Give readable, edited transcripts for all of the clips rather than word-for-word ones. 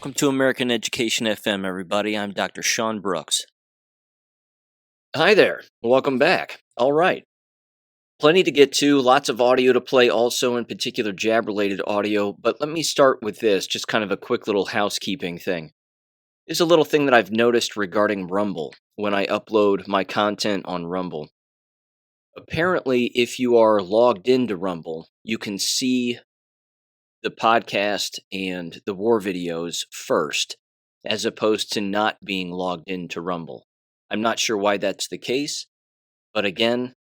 Welcome to American Education FM, everybody. I'm Dr. Sean Brooks. Hi there. Welcome back. All right. Plenty to get to, lots of audio to play also, in particular jab-related audio. But let me start with this, just kind of a quick little housekeeping thing. There's a little thing that I've noticed regarding Rumble when I upload my content on Rumble. Apparently, if you are logged into Rumble, you can see the podcast and the war videos first, as opposed to not being logged into Rumble. I'm not sure why that's the case, but again,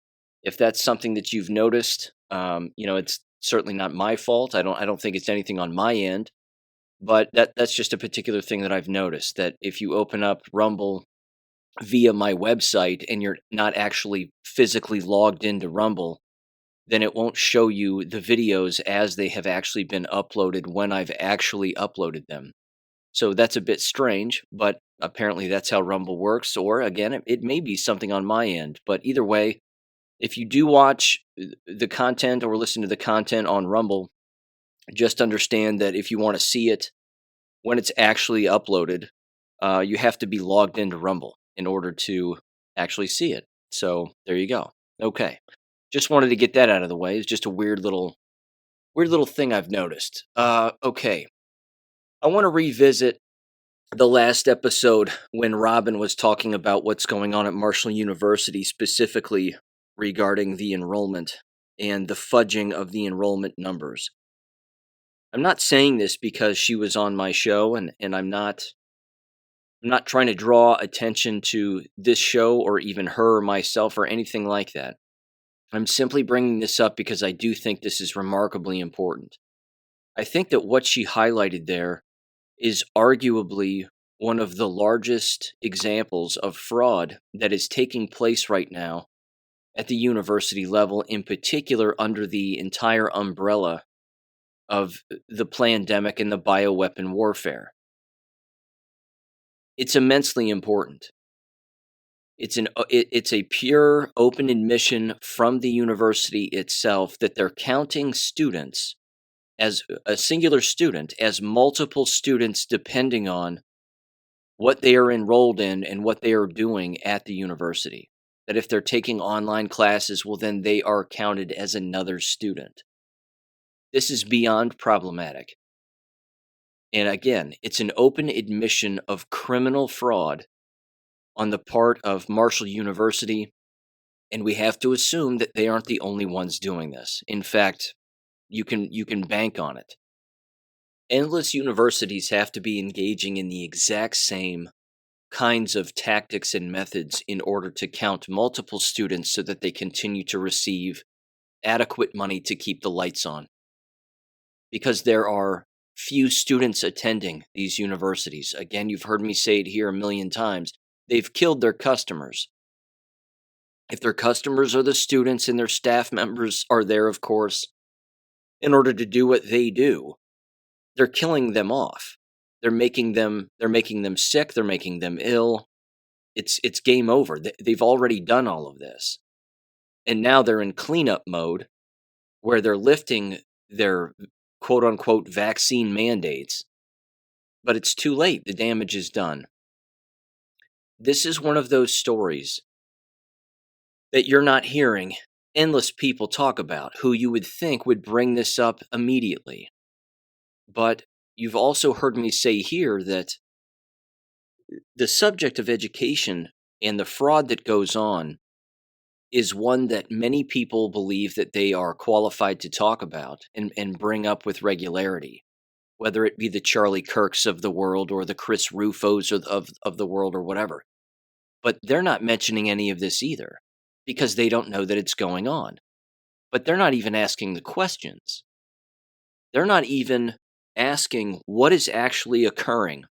if that's something that you've noticed, it's certainly not my fault. I don't think it's anything on my end, but that's just a particular thing that I've noticed, that if you open up Rumble via my website and you're not actually physically logged into Rumble, then it won't show you the videos as they have actually been uploaded when I've actually uploaded them. So that's a bit strange, but apparently that's how Rumble works. Or again, it may be something on my end. But either way, if you do watch the content or listen to the content on Rumble, just understand that if you want to see it when it's actually uploaded, you have to be logged into Rumble in order to actually see it. So there you go. Okay. Just wanted to get that out of the way. It's just a weird little thing I've noticed. Okay. I want to revisit the last episode when Robin was talking about what's going on at Marshall University, specifically regarding the enrollment and the fudging of the enrollment numbers. I'm not saying this because she was on my show, and I'm not trying to draw attention to this show or even her or myself or anything like that. I'm simply bringing this up because I do think this is remarkably important. I think that what she highlighted there is arguably one of the largest examples of fraud that is taking place right now at the university level, in particular under the entire umbrella of the pandemic and the bioweapon warfare. It's immensely important. It's a pure open admission from the university itself that they're counting students as a singular student as multiple students depending on what they are enrolled in and what they are doing at the university. That if they're taking online classes, well, then they are counted as another student. This is beyond problematic. And again, it's an open admission of criminal fraud on the part of Marshall University, and we have to assume that they aren't the only ones doing this. In fact, you can bank on it. Endless universities have to be engaging in the exact same kinds of tactics and methods in order to count multiple students so that they continue to receive adequate money to keep the lights on. Because there are few students attending these universities. Again, you've heard me say it here a million times. They've killed their customers. If their customers are the students and their staff members are there, of course, in order to do what they do, they're killing them off. They're making them sick. They're making them ill. It's game over. They've already done all of this. And now they're in cleanup mode where they're lifting their quote-unquote vaccine mandates. But it's too late. The damage is done. This is one of those stories that you're not hearing endless people talk about, who you would think would bring this up immediately. But you've also heard me say here that the subject of education and the fraud that goes on is one that many people believe that they are qualified to talk about and bring up with regularity, whether it be the Charlie Kirks of the world or the Chris Rufos of the world or whatever. But they're not mentioning any of this either because they don't know that it's going on. But they're not even asking the questions. They're not even asking what is actually occurring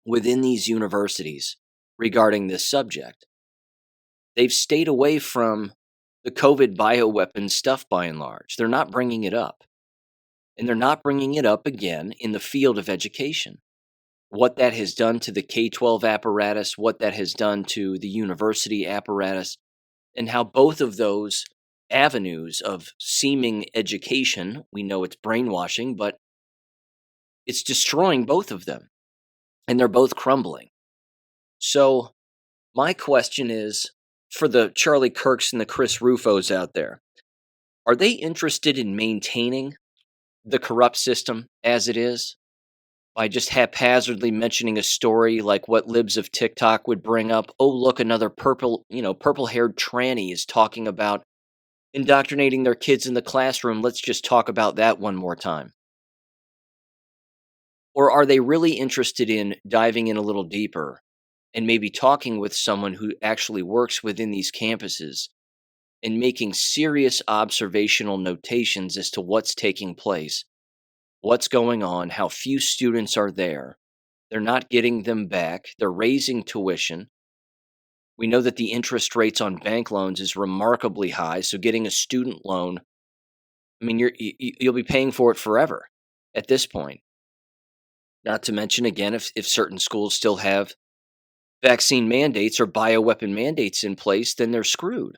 within these universities regarding this subject. They've stayed away from the COVID bioweapon stuff by and large. They're not bringing it up. And they're not bringing it up again in the field of education. What that has done to the K12 apparatus, what that has done to the university apparatus, and how both of those avenues of seeming education, we know it's brainwashing, but it's destroying both of them. and they're both crumbling. So, my question is for the Charlie Kirks and the Chris Rufos out there, are they interested in maintaining the corrupt system as it is by just haphazardly mentioning a story like what libs of TikTok would bring up? Oh, look, another purple-haired tranny is talking about indoctrinating their kids in the classroom. Let's just talk about that one more time. Or are they really interested in diving in a little deeper and maybe talking with someone who actually works within these campuses and making serious observational notations as to what's taking place, what's going on, how few students are there? They're not getting them back. They're raising tuition. We know that the interest rates on bank loans is remarkably high. So getting a student loan, I mean, you'll be paying for it forever at this point. Not to mention, again, if certain schools still have vaccine mandates or bioweapon mandates in place, then they're screwed.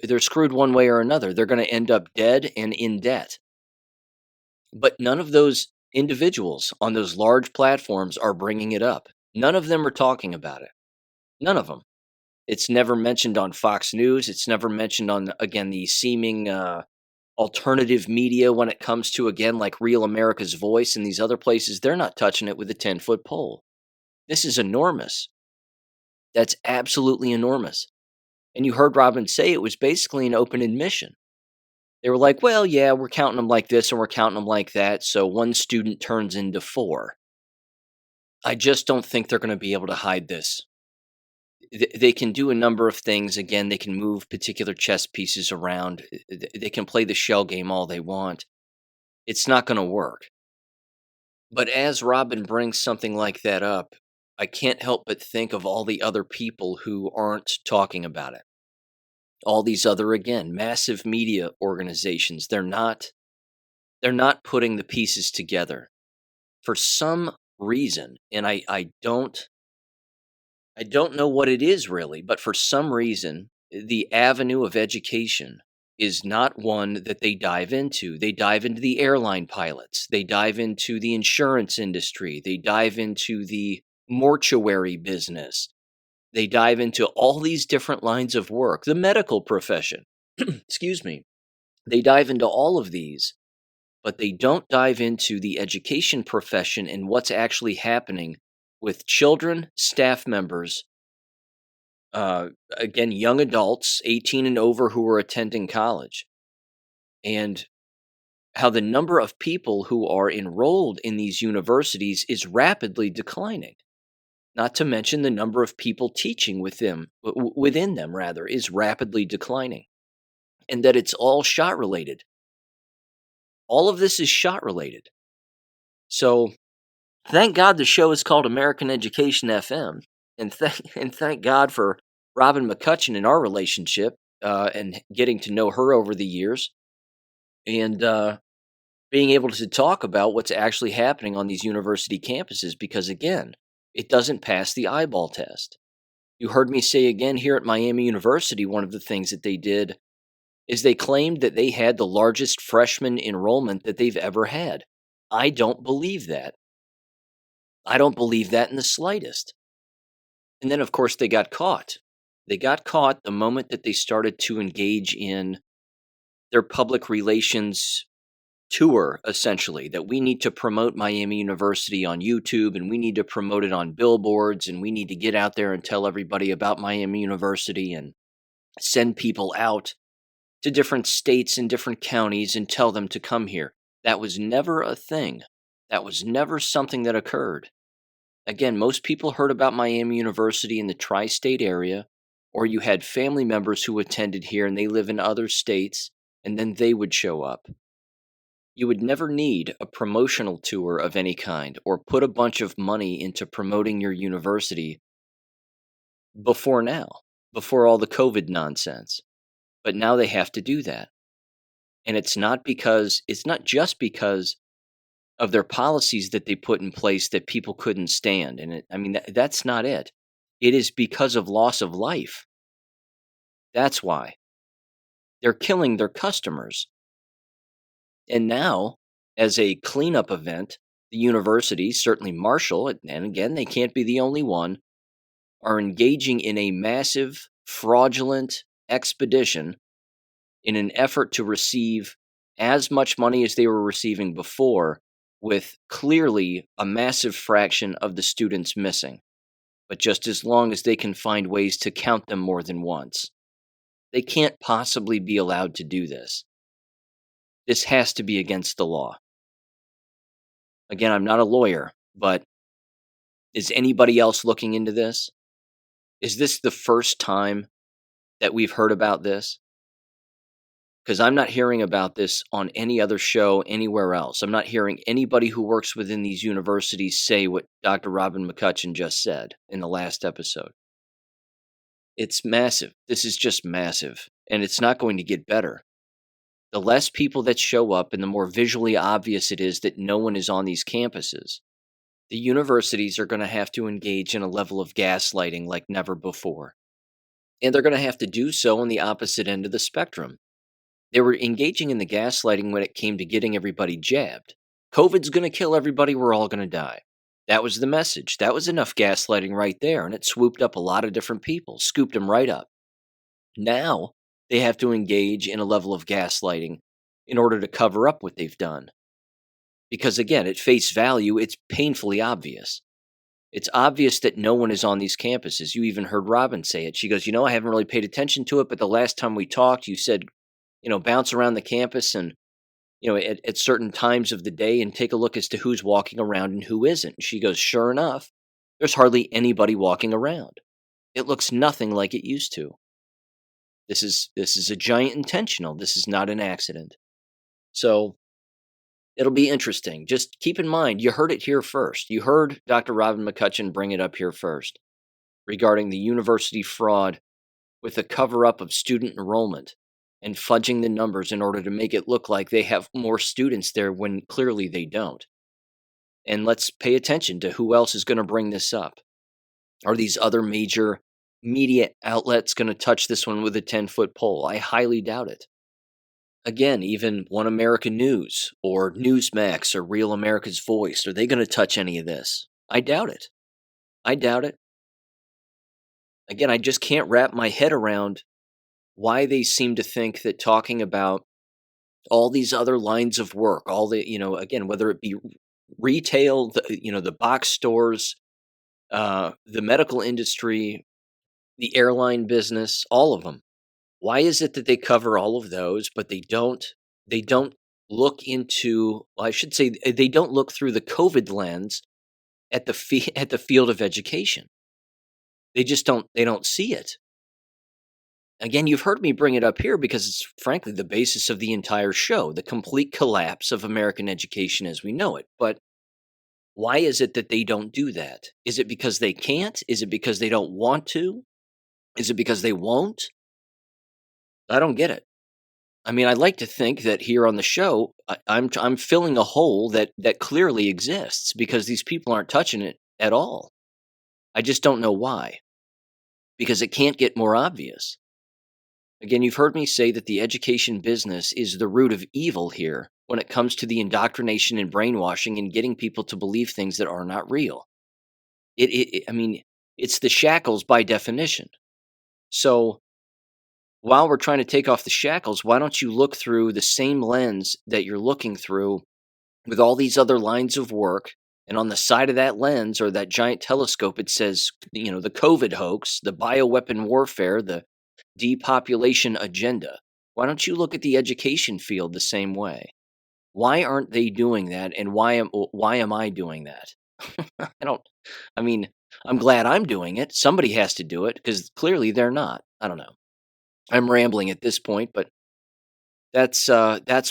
They're screwed one way or another. They're going to end up dead and in debt. But none of those individuals on those large platforms are bringing it up. None of them are talking about it. None of them. It's never mentioned on Fox News. It's never mentioned on, again, the seeming alternative media when it comes to, again, like Real America's Voice and these other places. They're not touching it with a 10-foot pole. This is enormous. That's absolutely enormous. And you heard Robin say it was basically an open admission. They were like, well, yeah, we're counting them like this and we're counting them like that. So one student turns into four. I just don't think they're going to be able to hide this. They can do a number of things. Again, they can move particular chess pieces around. They can play the shell game all they want. It's not going to work. But as Robin brings something like that up, I can't help but think of all the other people who aren't talking about it. All these other, again, massive media organizations. They're not putting the pieces together for some reason, and I don't know what it is really, but for some reason, the avenue of education is not one that they dive into. They dive into the airline pilots, they dive into the insurance industry, they dive into the mortuary business, they dive into all these different lines of work, the medical profession. Excuse me. They dive into all of these, but they don't dive into the education profession and what's actually happening with children, staff members, again, young adults, 18 and over, who are attending college, and how the number of people who are enrolled in these universities is rapidly declining. Not to mention the number of people teaching within them rather, is rapidly declining, and that it's all shot related. All of this is shot related. So thank God the show is called American Education FM, and thank God for Robin McCutcheon and our relationship, and getting to know her over the years, and being able to talk about what's actually happening on these university campuses. Because again, it doesn't pass the eyeball test. You heard me say again here at Miami University, one of the things that they did is they claimed that they had the largest freshman enrollment that they've ever had. I don't believe that. I don't believe that in the slightest. And then, of course, they got caught. They got caught the moment that they started to engage in their public relations tour, essentially, that we need to promote Miami University on YouTube and we need to promote it on billboards and we need to get out there and tell everybody about Miami University and send people out to different states and different counties and tell them to come here. That was never a thing. That was never something that occurred. Again, most people heard about Miami University in the tri-state area, or you had family members who attended here and they live in other states, and then they would show up. You would never need a promotional tour of any kind or put a bunch of money into promoting your university before now, before all the COVID nonsense. But now they have to do that. And it's not just because of their policies that they put in place that people couldn't stand. And that's not it. It is because of loss of life. That's why. They're killing their customers. And now, as a cleanup event, the universities, certainly Marshall, and again, they can't be the only one, are engaging in a massive fraudulent expedition in an effort to receive as much money as they were receiving before, with clearly a massive fraction of the students missing. But just as long as they can find ways to count them more than once, they can't possibly be allowed to do this. This has to be against the law. Again, I'm not a lawyer, but is anybody else looking into this? Is this the first time that we've heard about this? Because I'm not hearing about this on any other show anywhere else. I'm not hearing anybody who works within these universities say what Dr. Robin McCutcheon just said in the last episode. It's massive. This is just massive, and it's not going to get better. The less people that show up and the more visually obvious it is that no one is on these campuses, the universities are going to have to engage in a level of gaslighting like never before. And they're going to have to do so on the opposite end of the spectrum. They were engaging in the gaslighting when it came to getting everybody jabbed. COVID's going to kill everybody. We're all going to die. That was the message. That was enough gaslighting right there, and it swooped up a lot of different people, scooped them right up. Now they have to engage in a level of gaslighting in order to cover up what they've done. Because again, at face value, it's painfully obvious. It's obvious that no one is on these campuses. You even heard Robin say it. She goes, I haven't really paid attention to it, but the last time we talked, you said, bounce around the campus and, at certain times of the day and take a look as to who's walking around and who isn't. She goes, sure enough, there's hardly anybody walking around. It looks nothing like it used to. This is a giant intentional. This is not an accident. So it'll be interesting. Just keep in mind, you heard it here first. You heard Dr. Robin McCutcheon bring it up here first regarding the university fraud with the cover-up of student enrollment and fudging the numbers in order to make it look like they have more students there when clearly they don't. And let's pay attention to who else is going to bring this up. Are these other major media outlets going to touch this one with a 10-foot pole? I highly doubt it. Again, even One American News or Newsmax or Real America's Voice, are they going to touch any of this? I doubt it. I doubt it. Again, I just can't wrap my head around why they seem to think that talking about all these other lines of work, all the, again, whether it be retail, the box stores, the medical industry, the airline business, all of them. Why is it that they cover all of those, but they don't look into, well, I should say, they don't look through the COVID lens at the field of education. They don't see it. Again, you've heard me bring it up here because it's frankly the basis of the entire show, the complete collapse of American education as we know it. But why is it that they don't do that? Is it because they can't? Is it because they don't want to? Is it because they won't? I don't get it. I mean, I'd like to think that here on the show, I'm filling a hole that clearly exists because these people aren't touching it at all. I just don't know why. Because it can't get more obvious. Again, you've heard me say that the education business is the root of evil here when it comes to the indoctrination and brainwashing and getting people to believe things that are not real. It's the shackles by definition. So while we're trying to take off the shackles, why don't you look through the same lens that you're looking through with all these other lines of work? And on the side of that lens or that giant telescope, it says, the COVID hoax, the bioweapon warfare, the depopulation agenda. Why don't you look at the education field the same way? Why aren't they doing that? And why am I doing that? I'm glad I'm doing it. Somebody has to do it because clearly they're not. I don't know. I'm rambling at this point, but that's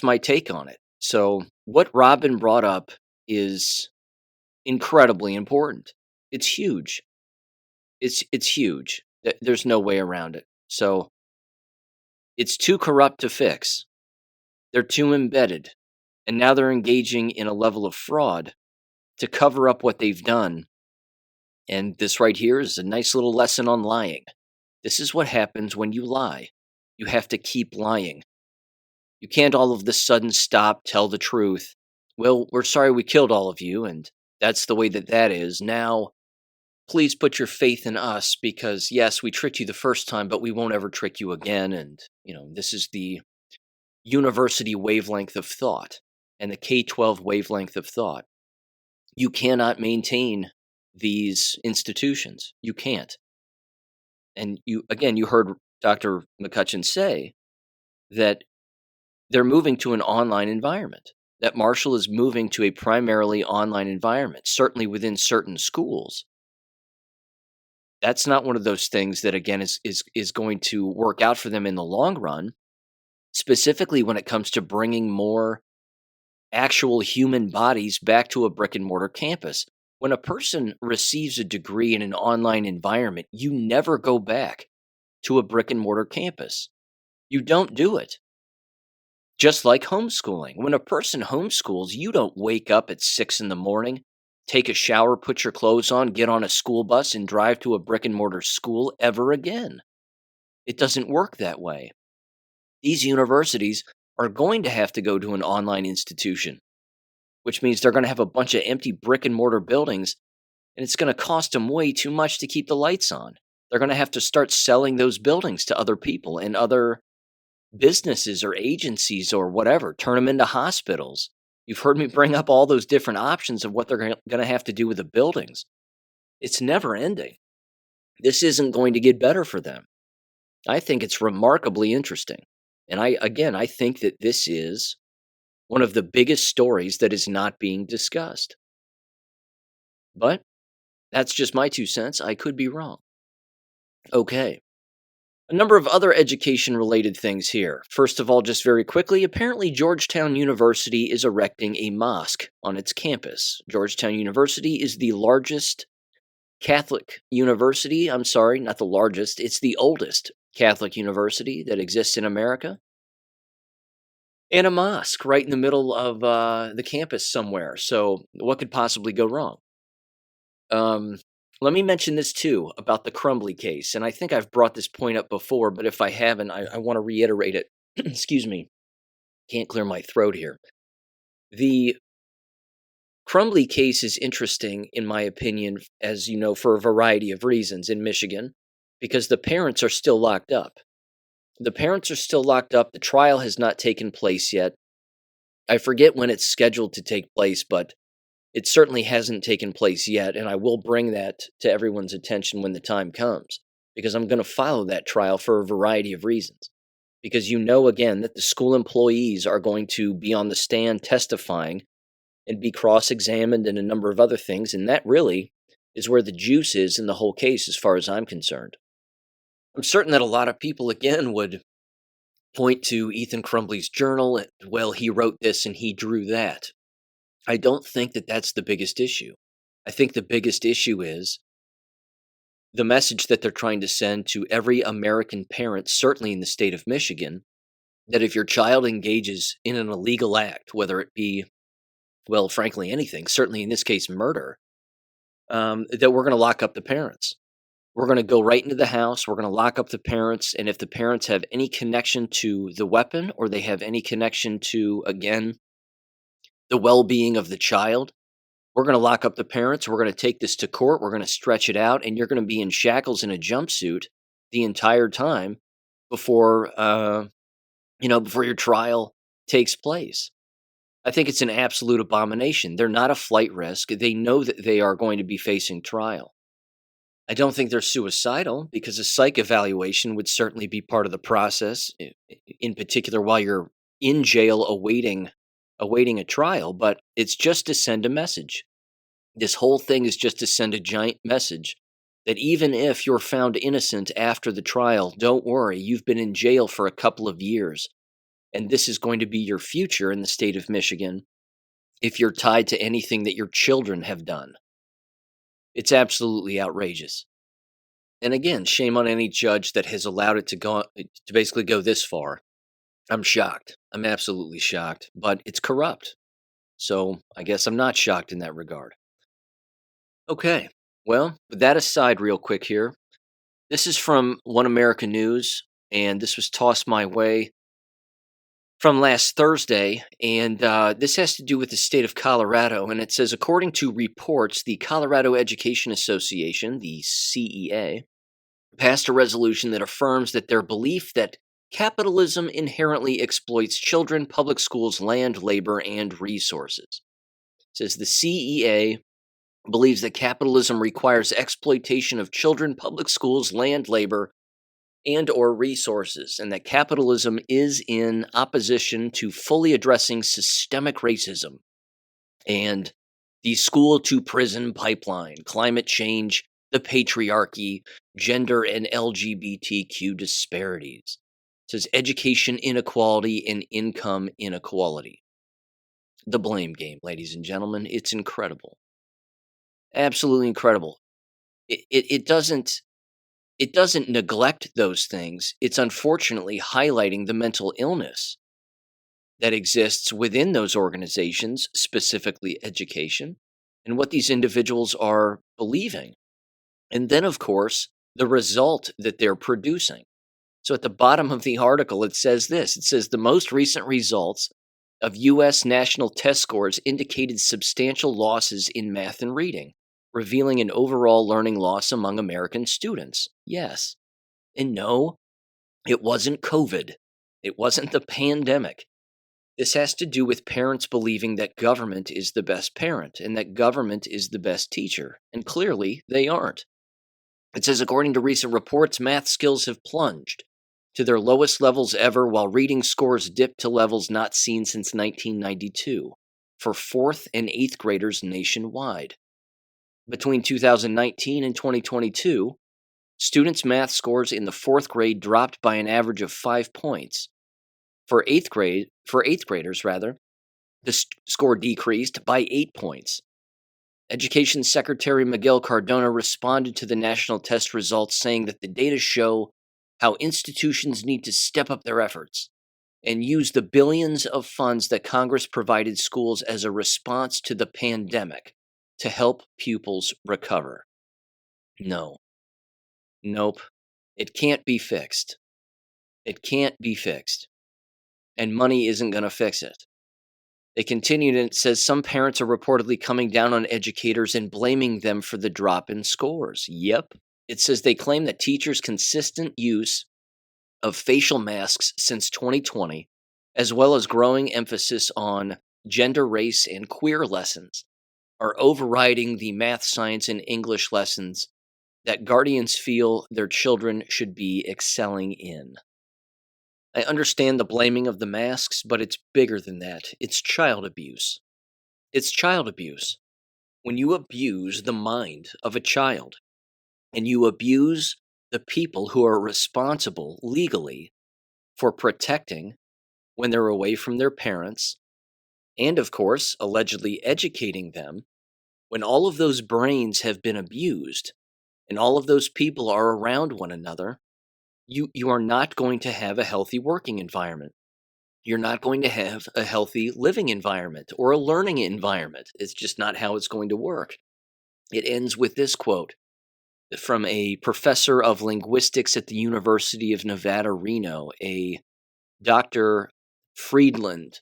my take on it. So what Robin brought up is incredibly important. It's huge. It's huge. There's no way around it. So it's too corrupt to fix. They're too embedded. And now they're engaging in a level of fraud to cover up what they've done. And this right here is a nice little lesson on lying. This is what happens when you lie. You have to keep lying. You can't all of a sudden stop, tell the truth, Well, we're sorry we killed all of you, and that's the way that that is. Now, please put your faith in us because, yes, we tricked you the first time, but we won't ever trick you again. And, this is the university wavelength of thought and the K-12 wavelength of thought. You cannot maintain these institutions. You can't. And you heard Dr. McCutcheon say that they're moving to an online environment, that Marshall is moving to a primarily online environment, certainly within certain schools. That's not one of those things that, again, is going to work out for them in the long run, specifically when it comes to bringing more actual human bodies back to a brick and mortar campus. When a person receives a degree in an online environment, you never go back to a brick and mortar campus. You don't do it. Just like homeschooling. When a person homeschools, you don't wake up at 6 in the morning, take a shower, put your clothes on, get on a school bus, and drive to a brick and mortar school ever again. It doesn't work that way. These universities are going to have to go to an online institution, which means they're going to have a bunch of empty brick and mortar buildings, and it's going to cost them way too much to keep the lights on. They're going to have to start selling those buildings to other people and other businesses or agencies or whatever, turn them into hospitals. You've heard me bring up all those different options of what they're going to have to do with the buildings. It's never ending. This isn't going to get better for them. I think it's remarkably interesting. And I think that this is one of the biggest stories that is not being discussed. But that's just my 2 cents. I could be wrong. Okay. A number of other education related things here. First of all, just very quickly, apparently Georgetown University is erecting a mosque on its campus. Georgetown University is the largest Catholic university. I'm sorry, not the largest. It's the oldest Catholic university that exists in America. And a mosque right in the middle of the campus somewhere. So, what could possibly go wrong? Let me mention this too about the Crumbly case. And I think I've brought this point up before, but if I haven't, I want to reiterate it. Excuse me. Can't clear my throat here. The Crumbly case is interesting, in my opinion, as you know, for a variety of reasons in Michigan, because the parents are still locked up. The parents are still locked up. The trial has not taken place yet. I forget when it's scheduled to take place, but it certainly hasn't taken place yet, and I will bring that to everyone's attention when the time comes, because I'm going to follow that trial for a variety of reasons. Because again, that the school employees are going to be on the stand testifying and be cross-examined and a number of other things, and that really is where the juice is in the whole case as far as I'm concerned. I'm certain that a lot of people, again, would point to Ethan Crumbly's journal, and, well, he wrote this and he drew that. I don't think that that's the biggest issue. I think the biggest issue is the message that they're trying to send to every American parent, certainly in the state of Michigan, that if your child engages in an illegal act, whether it be, well, frankly, anything, certainly in this case, murder, that we're going to lock up the parents. We're going to go right into the house. We're going to lock up the parents. And if the parents have any connection to the weapon or they have any connection to, again, the well-being of the child, we're going to lock up the parents. We're going to take this to court. We're going to stretch it out. And you're going to be in shackles in a jumpsuit the entire time before, before your trial takes place. I think it's an absolute abomination. They're not a flight risk. They know that they are going to be facing trial. I don't think they're suicidal because a psych evaluation would certainly be part of the process, in particular while you're in jail awaiting a trial, but it's just to send a message. This whole thing is just to send a giant message that even if you're found innocent after the trial, don't worry, you've been in jail for a couple of years, and this is going to be your future in the state of Michigan if you're tied to anything that your children have done. It's absolutely outrageous. And again, shame on any judge that has allowed it to basically go this far. I'm shocked. I'm absolutely shocked, but it's corrupt. So I guess I'm not shocked in that regard. Okay, well, with that aside, real quick here, this is from One America News, and this was tossed my way from last Thursday, and this has to do with the state of Colorado. And it says, according to reports, the Colorado Education Association, the CEA, passed a resolution that affirms that their belief that capitalism inherently exploits children, public schools, land, labor, and resources. It says the CEA believes that capitalism requires exploitation of children, public schools, land, labor, and or resources, and that capitalism is in opposition to fully addressing systemic racism and the school to prison pipeline, climate change, the patriarchy, gender and LGBTQ disparities. It says education inequality and income inequality. The blame game, ladies and gentlemen, it's incredible. Absolutely incredible. It doesn't neglect those things. It's unfortunately highlighting the mental illness that exists within those organizations, specifically education, and what these individuals are believing. And then, of course, the result that they're producing. So at the bottom of the article, it says this. It says the most recent results of U.S. national test scores indicated substantial losses in math and reading, revealing an overall learning loss among American students. Yes. And no, it wasn't COVID. It wasn't the pandemic. This has to do with parents believing that government is the best parent and that government is the best teacher. And clearly, they aren't. It says, according to recent reports, math skills have plunged to their lowest levels ever, while reading scores dipped to levels not seen since 1992 for 4th and 8th graders nationwide. Between 2019 and 2022, students' math scores in the 4th grade dropped by an average of 5 points. For 8th graders, the score decreased by 8 points. Education Secretary Miguel Cardona responded to the national test results, saying that the data show how institutions need to step up their efforts and use the billions of funds that Congress provided schools as a response to the pandemic to help pupils recover. No. Nope. It can't be fixed. It can't be fixed. And money isn't going to fix it. They continued, and it says some parents are reportedly coming down on educators and blaming them for the drop in scores. Yep. It says they claim that teachers' consistent use of facial masks since 2020, as well as growing emphasis on gender, race, and queer lessons, are overriding the math, science, and English lessons that guardians feel their children should be excelling in. I understand the blaming of the masks, but it's bigger than that. It's child abuse. It's child abuse. When you abuse the mind of a child and you abuse the people who are responsible legally for protecting when they're away from their parents, and of course, allegedly educating them, when all of those brains have been abused and all of those people are around one another, you are not going to have a healthy working environment. You're not going to have a healthy living environment or a learning environment. It's just not how it's going to work. It ends with this quote from a professor of linguistics at the University of Nevada, Reno, a Dr. Friedland.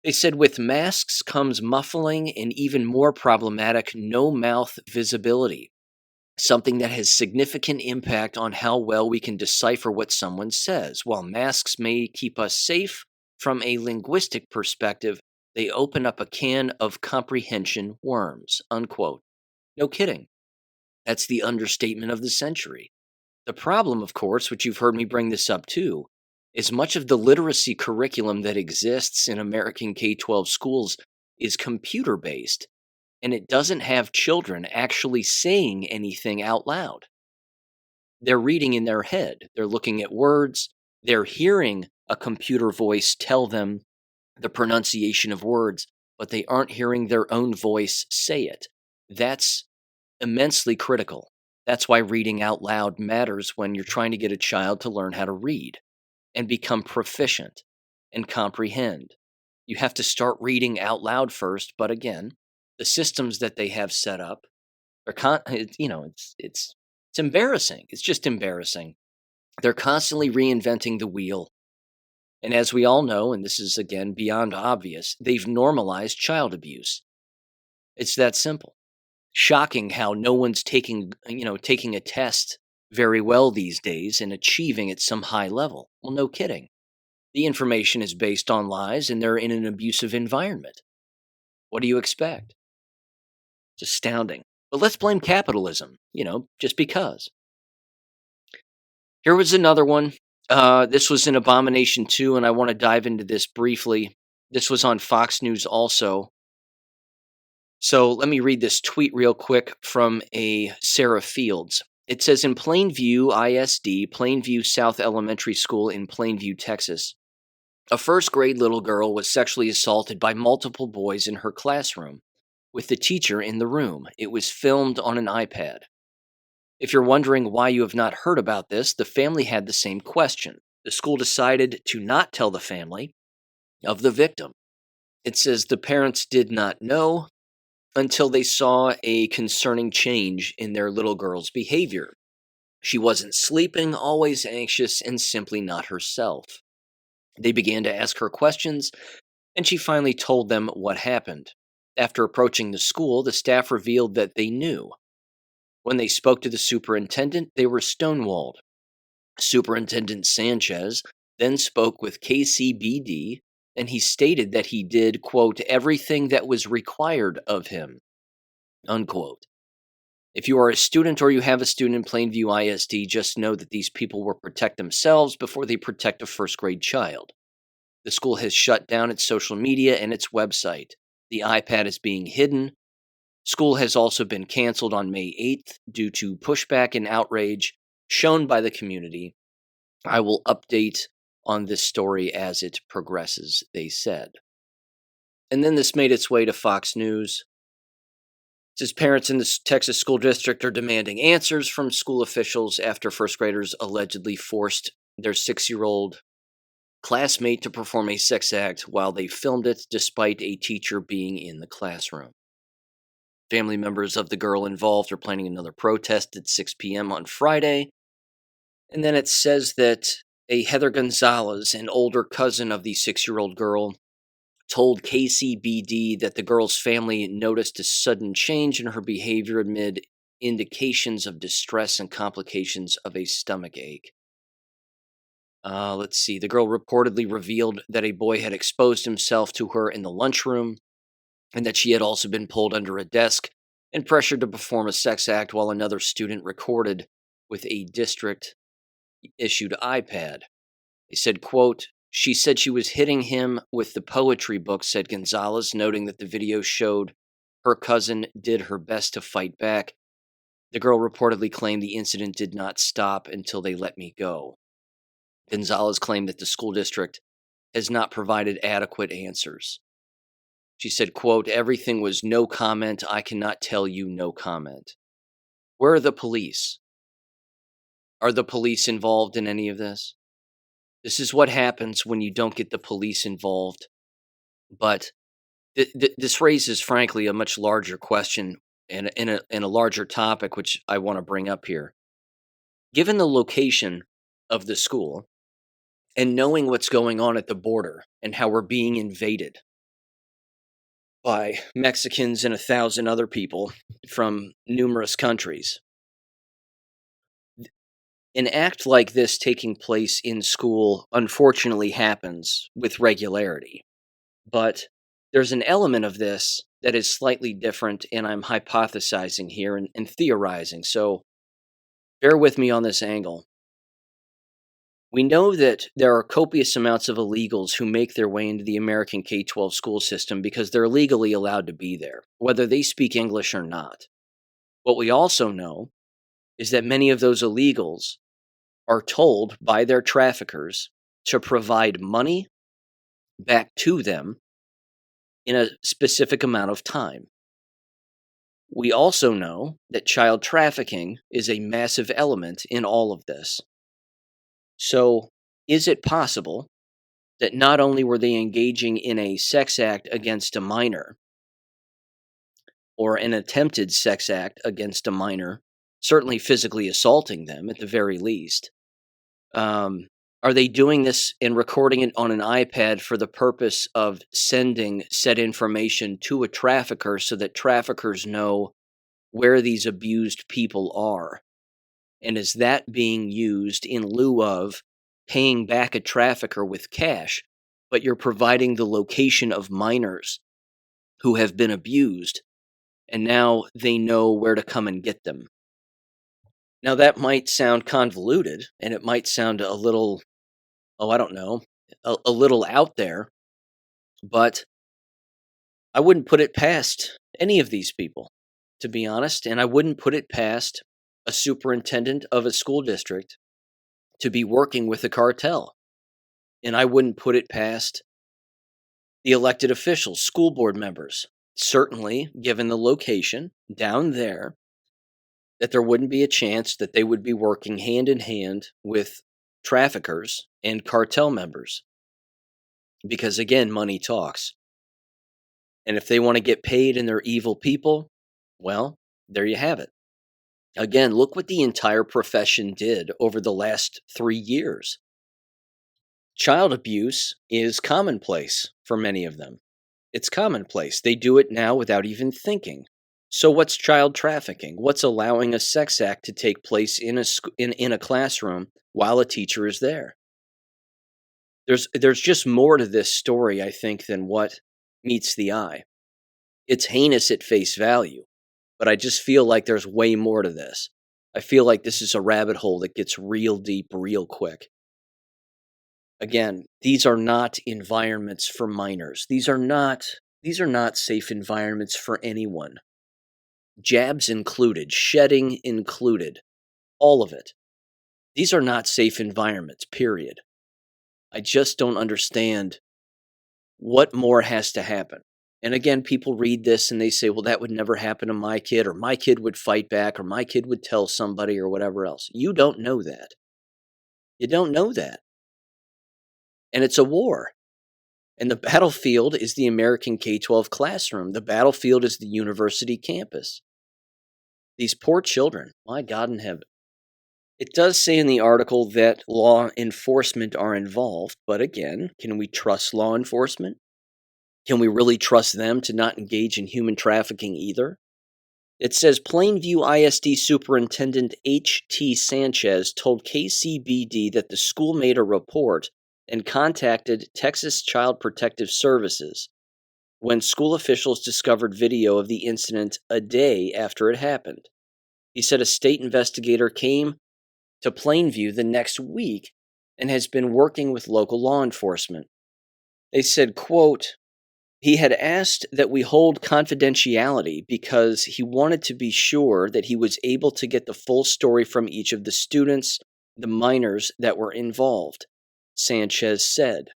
They said, with masks comes muffling and even more problematic no mouth visibility, something that has significant impact on how well we can decipher what someone says. While masks may keep us safe from a linguistic perspective, they open up a can of comprehension worms, unquote. No kidding. That's the understatement of the century. The problem, of course, which you've heard me bring this up too, is much of the literacy curriculum that exists in American K12 schools is computer-based, and it doesn't have children actually saying anything out loud. They're reading in their head. They're looking at words. They're hearing a computer voice tell them the pronunciation of words, but they aren't hearing their own voice say it. That's immensely critical. That's why reading out loud matters when you're trying to get a child to learn how to read and become proficient and comprehend. You have to start reading out loud first, but again, the systems that they have set up are it's embarrassing. It's just embarrassing. They're constantly reinventing the wheel. And as we all know, and this is again beyond obvious, they've normalized child abuse. It's that simple. Shocking how no one's taking a test very well these days and achieving at some high level. Well, no kidding. The information is based on lies and they're in an abusive environment. What do you expect? It's astounding. But let's blame capitalism, just because. Here was another one. This was an abomination too, and I want to dive into this briefly. This was on Fox News also. So let me read this tweet real quick from a Sarah Fields. It says in Plainview ISD, Plainview South Elementary School in Plainview, Texas, a first grade little girl was sexually assaulted by multiple boys in her classroom, with the teacher in the room. It was filmed on an iPad. If you're wondering why you have not heard about this, the family had the same question. The school decided to not tell the family of the victim. It says the parents did not know until they saw a concerning change in their little girl's behavior. She wasn't sleeping, always anxious, and simply not herself. They began to ask her questions, and she finally told them what happened. After approaching the school, the staff revealed that they knew. When they spoke to the superintendent, they were stonewalled. Superintendent Sanchez then spoke with KCBD, and he stated that he did, quote, everything that was required of him, unquote. If you are a student or you have a student in Plainview ISD, just know that these people will protect themselves before they protect a first grade child. The school has shut down its social media and its website. The iPad is being hidden. School has also been canceled on May 8th due to pushback and outrage shown by the community. I will update on this story as it progresses, they said. And then this made its way to Fox News. It says parents in the Texas school district are demanding answers from school officials after first graders allegedly forced their 6-year-old classmate to perform a sex act while they filmed it despite a teacher being in the classroom. Family members of the girl involved are planning another protest at 6 p.m. on Friday. And then it says that a Heather Gonzalez, an older cousin of the 6-year-old girl, told KCBD that the girl's family noticed a sudden change in her behavior amid indications of distress and complications of a stomach ache. Let's see. The girl reportedly revealed that a boy had exposed himself to her in the lunchroom and that she had also been pulled under a desk and pressured to perform a sex act while another student recorded with a district-issued iPad. They said, quote, she said she was hitting him with the poetry book, said Gonzalez, noting that the video showed her cousin did her best to fight back. The girl reportedly claimed the incident did not stop until they let me go. Gonzalez claimed that the school district has not provided adequate answers. She said, quote, everything was no comment. I cannot tell you no comment. Where are the police? Are the police involved in any of this? This is what happens when you don't get the police involved. But this raises, frankly, a much larger question and a larger topic, which I want to bring up here. Given the location of the school and knowing what's going on at the border and how we're being invaded by Mexicans and 1,000 other people from numerous countries, an act like this taking place in school unfortunately happens with regularity. But there's an element of this that is slightly different, and I'm hypothesizing here and theorizing, so bear with me on this angle. We know that there are copious amounts of illegals who make their way into the American K12 school system because they're legally allowed to be there, whether they speak English or not. What we also know is that many of those illegals are told by their traffickers to provide money back to them in a specific amount of time. We also know that child trafficking is a massive element in all of this. So, is it possible that not only were they engaging in a sex act against a minor, or an attempted sex act against a minor, certainly physically assaulting them at the very least, Are they doing this and recording it on an iPad for the purpose of sending said information to a trafficker so that traffickers know where these abused people are? And is that being used in lieu of paying back a trafficker with cash, but you're providing the location of minors who have been abused, and now they know where to come and get them? Now, that might sound convoluted, and it might sound a little, I don't know, a little out there, but I wouldn't put it past any of these people, to be honest, and I wouldn't put it past a superintendent of a school district to be working with a cartel. And I wouldn't put it past the elected officials, school board members. Certainly, given the location down there, that there wouldn't be a chance that they would be working hand in hand with traffickers and cartel members. Because again, money talks. And if they want to get paid and they're evil people, well, there you have it. Again, look what the entire profession did over the last 3 years. Child abuse is commonplace for many of them. It's commonplace. They do it now without even thinking. So what's child trafficking? What's allowing a sex act to take place in a classroom while a teacher is there? There's just more to this story, I think, than what meets the eye. It's heinous at face value, but I just feel like there's way more to this. I feel like this is a rabbit hole that gets real deep real quick. Again, these are not environments for minors. These are not safe environments for anyone. Jabs included, shedding included, all of it. These are not safe environments, period. I just don't understand what more has to happen. And again, people read this and they say, well, that would never happen to my kid, or my kid would fight back, or my kid would tell somebody, or whatever else. You don't know that. You don't know that. And it's a war. And the battlefield is the American K12 classroom. The battlefield is the university campus. These poor children, my God in heaven. It does say in the article that law enforcement are involved, but again, can we trust law enforcement? Can we really trust them to not engage in human trafficking either? It says Plainview ISD Superintendent H.T. Sanchez told KCBD that the school made a report and contacted Texas Child Protective Services when school officials discovered video of the incident a day after it happened. He said a state investigator came to Plainview the next week and has been working with local law enforcement. They said, quote, he had asked that we hold confidentiality because he wanted to be sure that he was able to get the full story from each of the students, the minors that were involved, Sanchez said.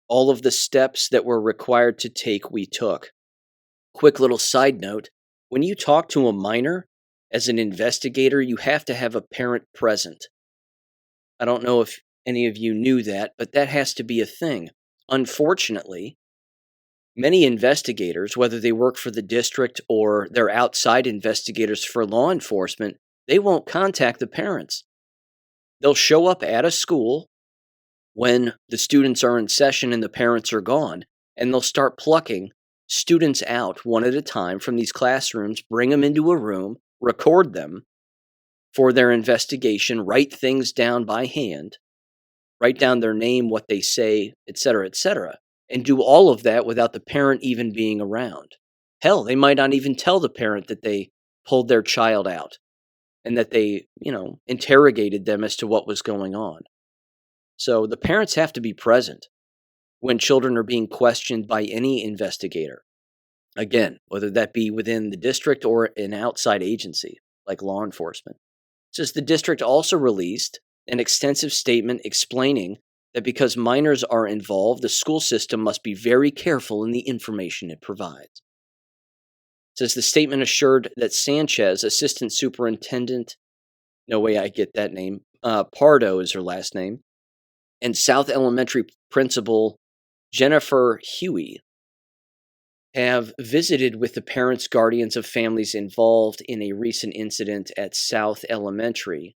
All of the steps that were required to take, we took. Quick little side note, when you talk to a minor, as an investigator, you have to have a parent present. I don't know if any of you knew that, but that has to be a thing. Unfortunately, many investigators, whether they work for the district or they're outside investigators for law enforcement, they won't contact the parents. They'll show up at a school when the students are in session and the parents are gone, and they'll start plucking students out one at a time from these classrooms, bring them into a room, record them for their investigation, write things down by hand, write down their name, what they say, etc., and do all of that without the parent even being around. Hell, they might not even tell the parent that they pulled their child out and that they, interrogated them as to what was going on. So the parents have to be present when children are being questioned by any investigator. Again, whether that be within the district or an outside agency like law enforcement. It says the district also released an extensive statement explaining that because minors are involved, the school system must be very careful in the information it provides. It says the statement assured that Sanchez, assistant superintendent, no way I get that name, Pardo is her last name, and South Elementary principal Jennifer Huey have visited with the parents, guardians of families involved in a recent incident at South Elementary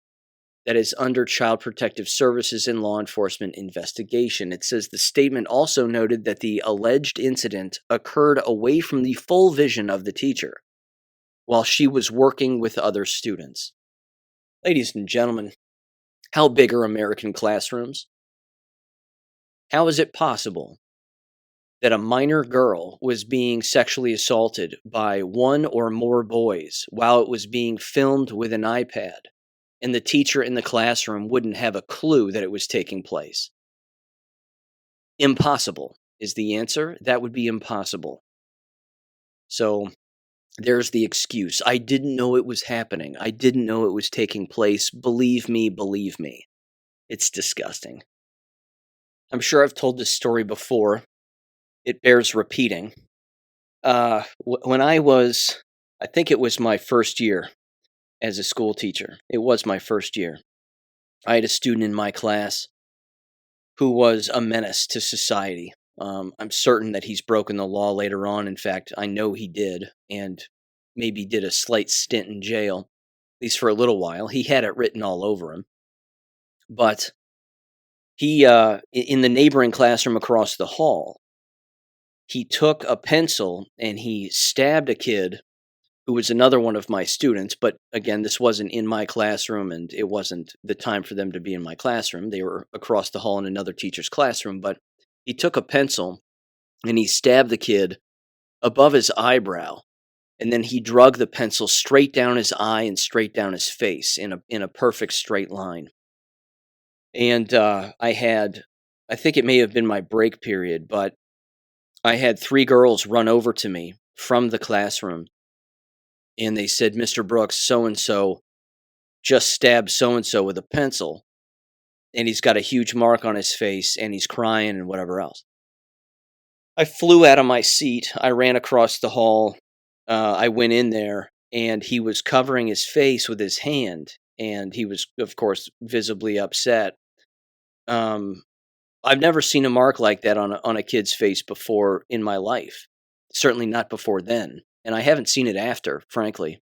that is under Child Protective Services and law enforcement investigation. It says the statement also noted that the alleged incident occurred away from the full vision of the teacher while she was working with other students. Ladies and gentlemen, how big are American classrooms? How is it possible that a minor girl was being sexually assaulted by one or more boys while it was being filmed with an iPad, and the teacher in the classroom wouldn't have a clue that it was taking place? Impossible is the answer. That would be impossible. So there's the excuse. I didn't know it was happening. I didn't know it was taking place. Believe me, believe me. It's disgusting. I'm sure I've told this story before. It bears repeating. When I think it was my first year as a school teacher. It was my first year. I had a student in my class who was a menace to society. I'm certain that he's broken the law later on. In fact, I know he did, and maybe did a slight stint in jail, at least for a little while. He had it written all over him. But he, in the neighboring classroom across the hall, he took a pencil and he stabbed a kid who was another one of my students. But again, this wasn't in my classroom, and it wasn't the time for them to be in my classroom. They were across the hall in another teacher's classroom. But he took a pencil and he stabbed the kid above his eyebrow. And then he drug the pencil straight down his eye and straight down his face in a perfect straight line. And I think it may have been my break period, but I had 3 girls run over to me from the classroom, and they said, "Mr. Brooks, so-and-so just stabbed so-and-so with a pencil, and he's got a huge mark on his face, and he's crying and whatever else." I flew out of my seat. I ran across the hall. I went in there, and he was covering his face with his hand, and he was, of course, visibly upset. I've never seen a mark like that on a kid's face before in my life. Certainly not before then, and I haven't seen it after, frankly.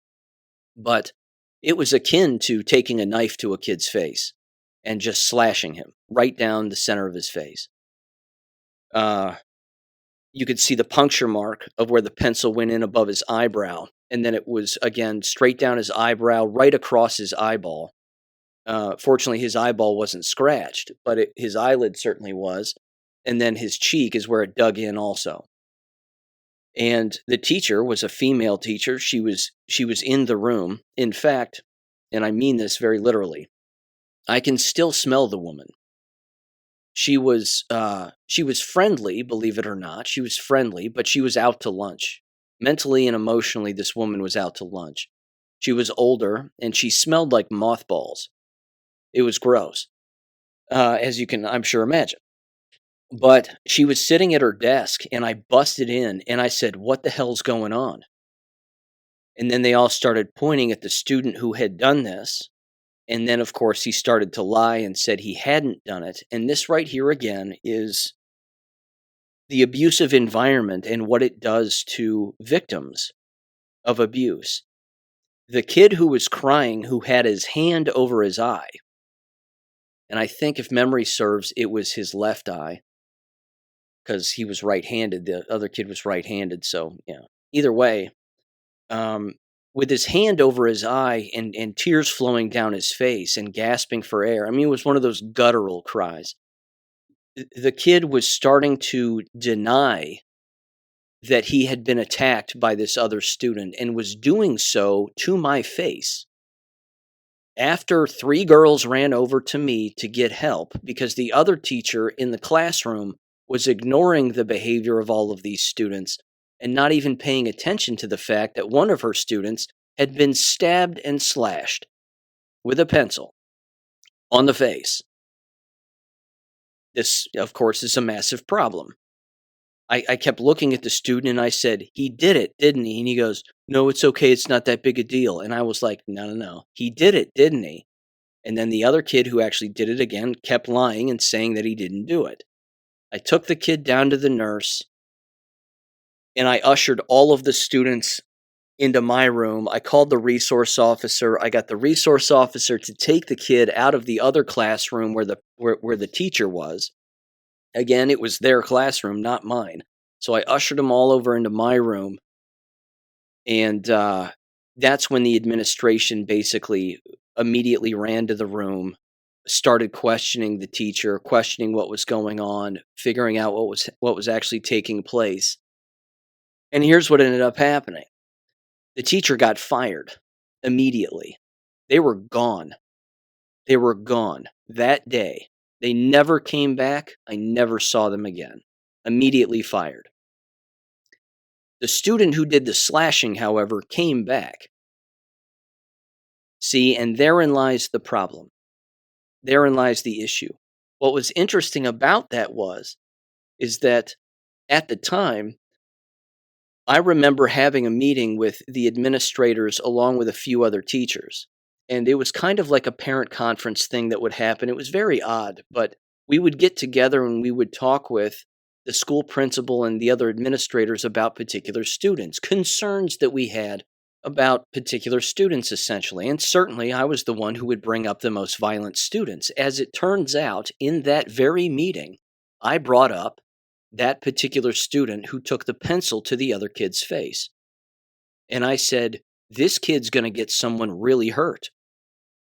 But it was akin to taking a knife to a kid's face and just slashing him right down the center of his face. You could see the puncture mark of where the pencil went in above his eyebrow, and then it was, again, straight down his eyebrow, right across his eyeball. Fortunately, his eyeball wasn't scratched, but his eyelid certainly was. And then his cheek is where it dug in also. And the teacher was a female teacher. She was in the room. In fact, and I mean this very literally, I can still smell the woman. She was friendly, believe it or not. She was friendly, but she was out to lunch. Mentally and emotionally, this woman was out to lunch. She was older, and she smelled like mothballs. It was gross, as you can, I'm sure, imagine. But she was sitting at her desk, and I busted in, and I said, "What the hell's going on?" And then they all started pointing at the student who had done this. And then, of course, he started to lie and said he hadn't done it. And this right here again is the abusive environment and what it does to victims of abuse. The kid who was crying, who had his hand over his eye, and I think if memory serves, it was his left eye, because he was right-handed. The other kid was right-handed, so, yeah. Either way, with his hand over his eye and tears flowing down his face and gasping for air. I mean, it was one of those guttural cries. The kid was starting to deny that he had been attacked by this other student, and was doing so to my face. After 3 girls ran over to me to get help because the other teacher in the classroom was ignoring the behavior of all of these students and not even paying attention to the fact that one of her students had been stabbed and slashed with a pencil on the face. This, of course, is a massive problem. I kept looking at the student and I said, "He did it, didn't he?" And he goes, "No, it's okay. It's not that big a deal." And I was like, no. He did it, didn't he? And then the other kid who actually did it again kept lying and saying that he didn't do it. I took the kid down to the nurse, and I ushered all of the students into my room. I called the resource officer. I got the resource officer to take the kid out of the other classroom where the teacher was. Again, it was their classroom, not mine. So I ushered them all over into my room, and that's when the administration basically immediately ran to the room, started questioning the teacher, questioning what was going on, figuring out what was actually taking place. And here's what ended up happening. The teacher got fired immediately. They were gone. They were gone that day. They never came back. I never saw them again. Immediately fired. The student who did the slashing, however, came back. See, and therein lies the problem. Therein lies the issue. What was interesting about that is that at the time, I remember having a meeting with the administrators along with a few other teachers. And it was kind of like a parent conference thing that would happen. It was very odd, but we would get together and we would talk with the school principal and the other administrators about particular students, concerns that we had about particular students, essentially. And certainly I was the one who would bring up the most violent students. As it turns out, in that very meeting, I brought up that particular student who took the pencil to the other kid's face. And I said, this kid's going to get someone really hurt.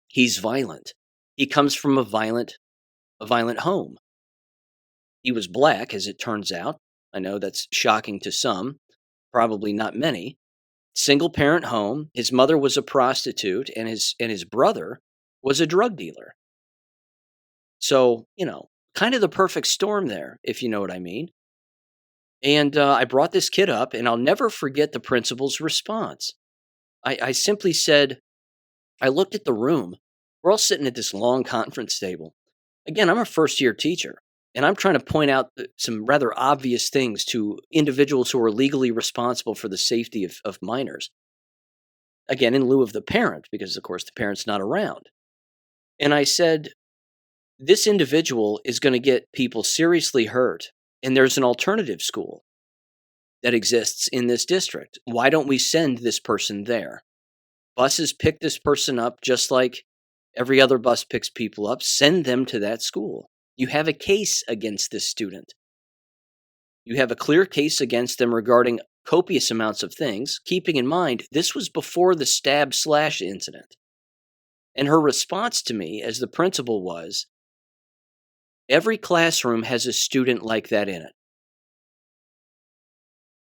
He's violent. He comes from a violent home. He was black, as it turns out. I know that's shocking to some, probably not many. Single parent home. His mother was a prostitute, and his brother was a drug dealer. So, kind of the perfect storm there, if you know what I mean. And I brought this kid up, and I'll never forget the principal's response. I simply said, I looked at the room. We're all sitting at this long conference table. Again, I'm a first-year teacher, and I'm trying to point out some rather obvious things to individuals who are legally responsible for the safety of minors. Again, in lieu of the parent, because, of course, the parent's not around. And I said, this individual is going to get people seriously hurt, and there's an alternative school that exists in this district. Why don't we send this person there? Buses pick this person up just like every other bus picks people up. Send them to that school. You have a case against this student. You have a clear case against them regarding copious amounts of things, keeping in mind this was before the stab/slash incident. And her response to me as the principal was, every classroom has a student like that in it.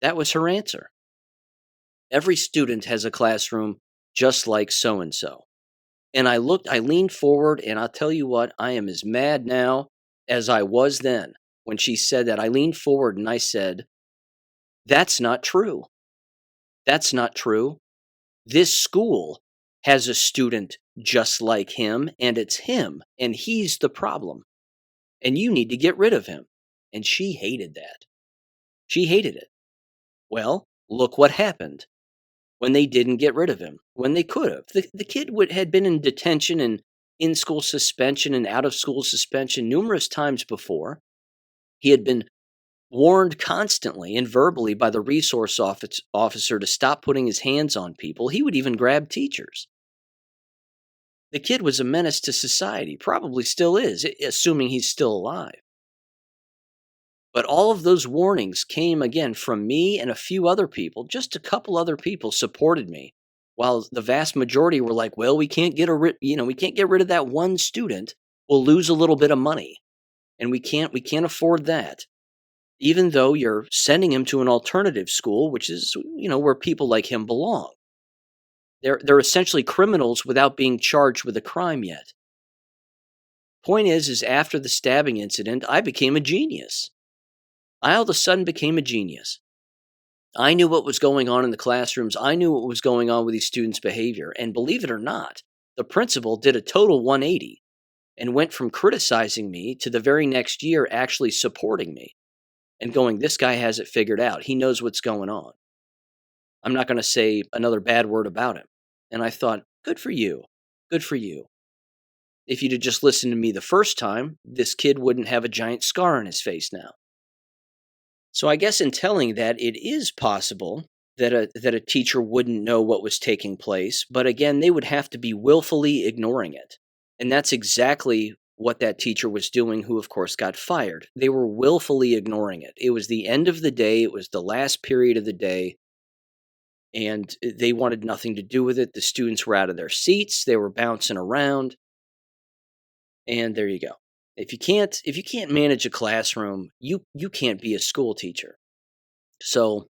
That was her answer. Every student has a classroom just like so-and-so. And I leaned forward, and I'll tell you what, I am as mad now as I was then when she said that. I leaned forward and I said, that's not true. That's not true. This school has a student just like him, and it's him, and he's the problem. And you need to get rid of him. And she hated that. She hated it. Well, look what happened when they didn't get rid of him, when they could have. The kid had been in detention and in-school suspension and out-of-school suspension numerous times before. He had been warned constantly and verbally by the resource officer to stop putting his hands on people. He would even grab teachers. The kid was a menace to society, probably still is, assuming he's still alive. But all of those warnings came, again, from me and a few other people. Just a couple other people supported me, while the vast majority were like, well, we can't get rid of that one student. We'll lose a little bit of money, and we can't afford that. Even though you're sending him to an alternative school, which is, where people like him belong. They're essentially criminals without being charged with a crime yet. Point is after the stabbing incident, I became a genius. I all of a sudden became a genius. I knew what was going on in the classrooms. I knew what was going on with these students' behavior. And believe it or not, the principal did a total 180 and went from criticizing me to the very next year actually supporting me and going, this guy has it figured out. He knows what's going on. I'm not going to say another bad word about him. And I thought, good for you. Good for you. If you'd have just listened to me the first time, this kid wouldn't have a giant scar on his face now. So I guess in telling that, it is possible that a teacher wouldn't know what was taking place, but again, they would have to be willfully ignoring it. And that's exactly what that teacher was doing, who of course got fired. They were willfully ignoring it. It was the end of the day, it was the last period of the day, and they wanted nothing to do with it. The students were out of their seats, they were bouncing around, and there you go. If you can't manage a classroom, you can't be a school teacher. So,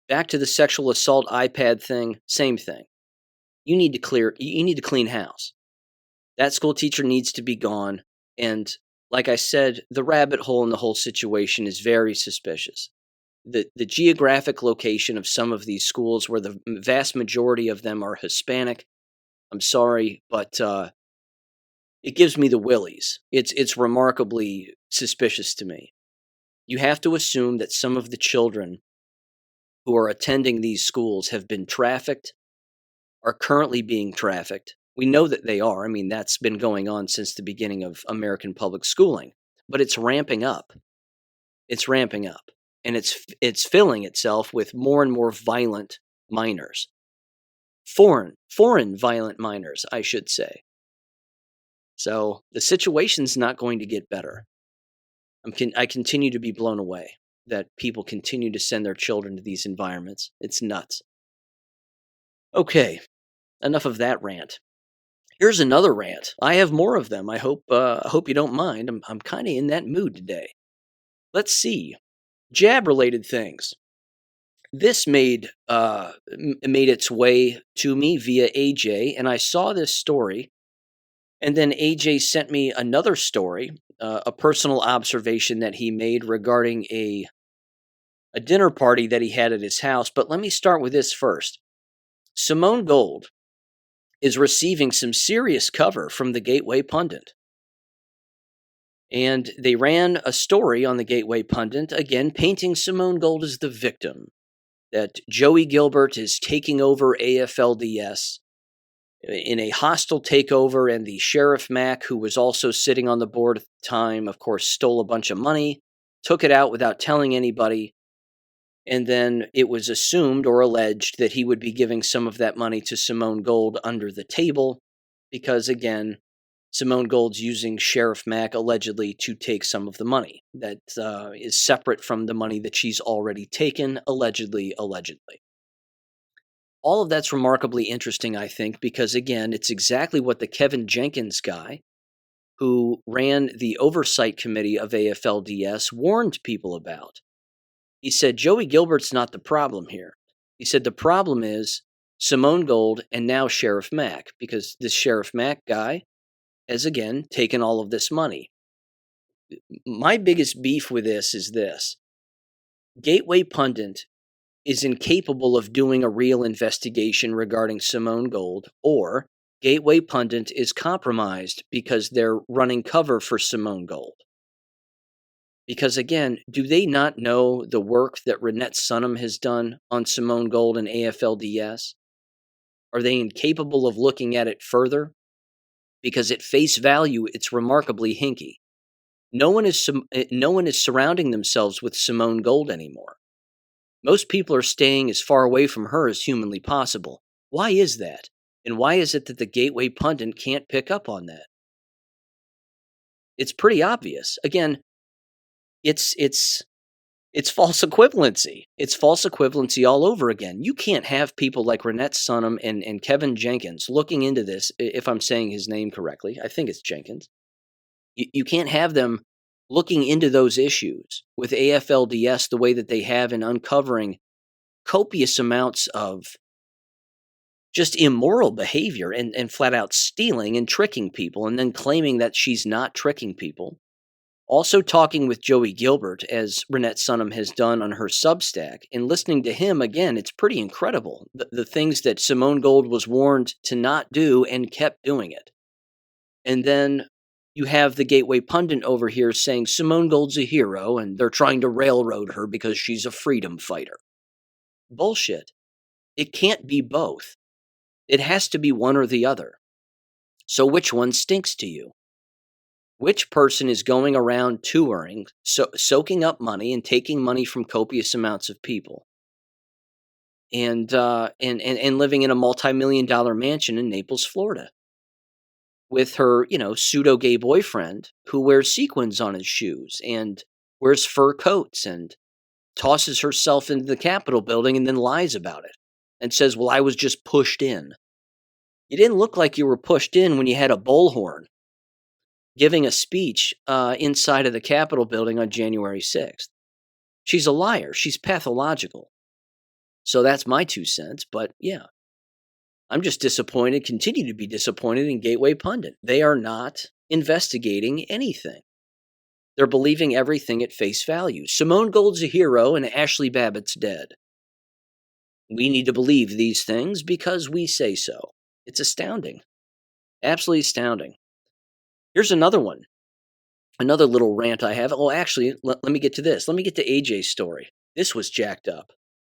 back to the sexual assault iPad thing, same thing. You need to clean house. That school teacher needs to be gone, and like I said, the rabbit hole in the whole situation is very suspicious. The geographic location of some of these schools, where the vast majority of them are Hispanic, I'm sorry, but it gives me the willies. It's remarkably suspicious to me. You have to assume that some of the children who are attending these schools have been trafficked, are currently being trafficked. We know that they are. I mean, that's been going on since the beginning of American public schooling, but it's ramping up. It's ramping up, and it's filling itself with more and more violent minors. Foreign violent minors, I should say. So the situation's not going to get better. I continue to be blown away that people continue to send their children to these environments. It's nuts. Okay, enough of that rant. Here's another rant. I have more of them. I hope you don't mind. I'm kind of in that mood today. Let's see. Jab-related things. This made its way to me via AJ, and I saw this story. And then AJ sent me another story, a personal observation that he made regarding a dinner party that he had at his house. But let me start with this first. Simone Gold is receiving some serious cover from the Gateway Pundit. And they ran a story on the Gateway Pundit, again, painting Simone Gold as the victim, that Joey Gilbert is taking over AFLDS in a hostile takeover, and the Sheriff Mack, who was also sitting on the board at the time, of course, stole a bunch of money, took it out without telling anybody, and then it was assumed or alleged that he would be giving some of that money to Simone Gold under the table, because, again, Simone Gold's using Sheriff Mack allegedly to take some of the money that is separate from the money that she's already taken, allegedly. All of that's remarkably interesting, I think, because, again, it's exactly what the Kevin Jenkins guy, who ran the oversight committee of AFLDS, warned people about. He said, Joey Gilbert's not the problem here. He said the problem is Simone Gold and now Sheriff Mack, because this Sheriff Mack guy has, again, taken all of this money. My biggest beef with this is this. Gateway Pundit is incapable of doing a real investigation regarding Simone Gold, or Gateway Pundit is compromised because they're running cover for Simone Gold. Because, again, do they not know the work that Renette Sunham has done on Simone Gold and AFLDS? Are they incapable of looking at it further? Because at face value, it's remarkably hinky. No one is surrounding themselves with Simone Gold anymore. Most people are staying as far away from her as humanly possible. Why is that? And why is it that the Gateway Pundit can't pick up on that? It's pretty obvious. Again, it's false equivalency. It's false equivalency all over again. You can't have people like Renette Sunham and Kevin Jenkins looking into this, if I'm saying his name correctly. I think it's Jenkins. You can't have them looking into those issues with AFLDS the way that they have in uncovering copious amounts of just immoral behavior and flat out stealing and tricking people, and then claiming that she's not tricking people. Also talking with Joey Gilbert, as Renette Sunham has done on her Substack, and listening to him, again, it's pretty incredible. The things that Simone Gold was warned to not do and kept doing it. And then you have the Gateway Pundit over here saying Simone Gold's a hero and they're trying to railroad her because she's a freedom fighter. Bullshit. It can't be both. It has to be one or the other. So which one stinks to you? Which person is going around touring, soaking up money and taking money from copious amounts of people? and living in a multi-million-dollar mansion in Naples, Florida, with her, pseudo gay boyfriend who wears sequins on his shoes and wears fur coats and tosses herself into the Capitol building and then lies about it and says, "Well, I was just pushed in." You didn't look like you were pushed in when you had a bullhorn giving a speech inside of the Capitol building on January 6th. She's a liar. She's pathological. So that's my 2 cents. But yeah, I'm just disappointed, continue to be disappointed in Gateway Pundit. They are not investigating anything. They're believing everything at face value. Simone Gold's a hero and Ashley Babbitt's dead. We need to believe these things because we say so. It's astounding. Absolutely astounding. Here's another one. Another little rant I have. Oh, actually, let me get to this. Let me get to AJ's story. This was jacked up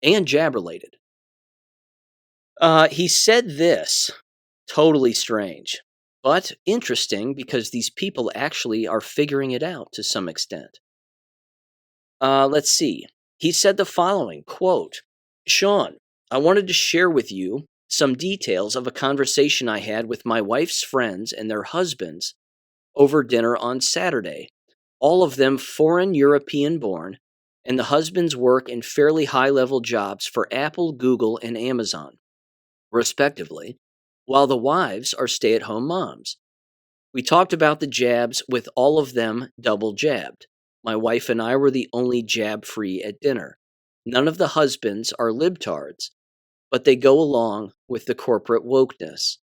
and jab related. He said this, totally strange, but interesting because these people actually are figuring it out to some extent. Let's see. He said the following, quote, "Sean, I wanted to share with you some details of a conversation I had with my wife's friends and their husbands over dinner on Saturday, all of them foreign European born, and the husbands work in fairly high-level jobs for Apple, Google, and Amazon, respectively, while the wives are stay-at-home moms. We talked about the jabs with all of them double jabbed. My wife and I were the only jab-free at dinner. None of the husbands are libtards, but they go along with the corporate wokeness."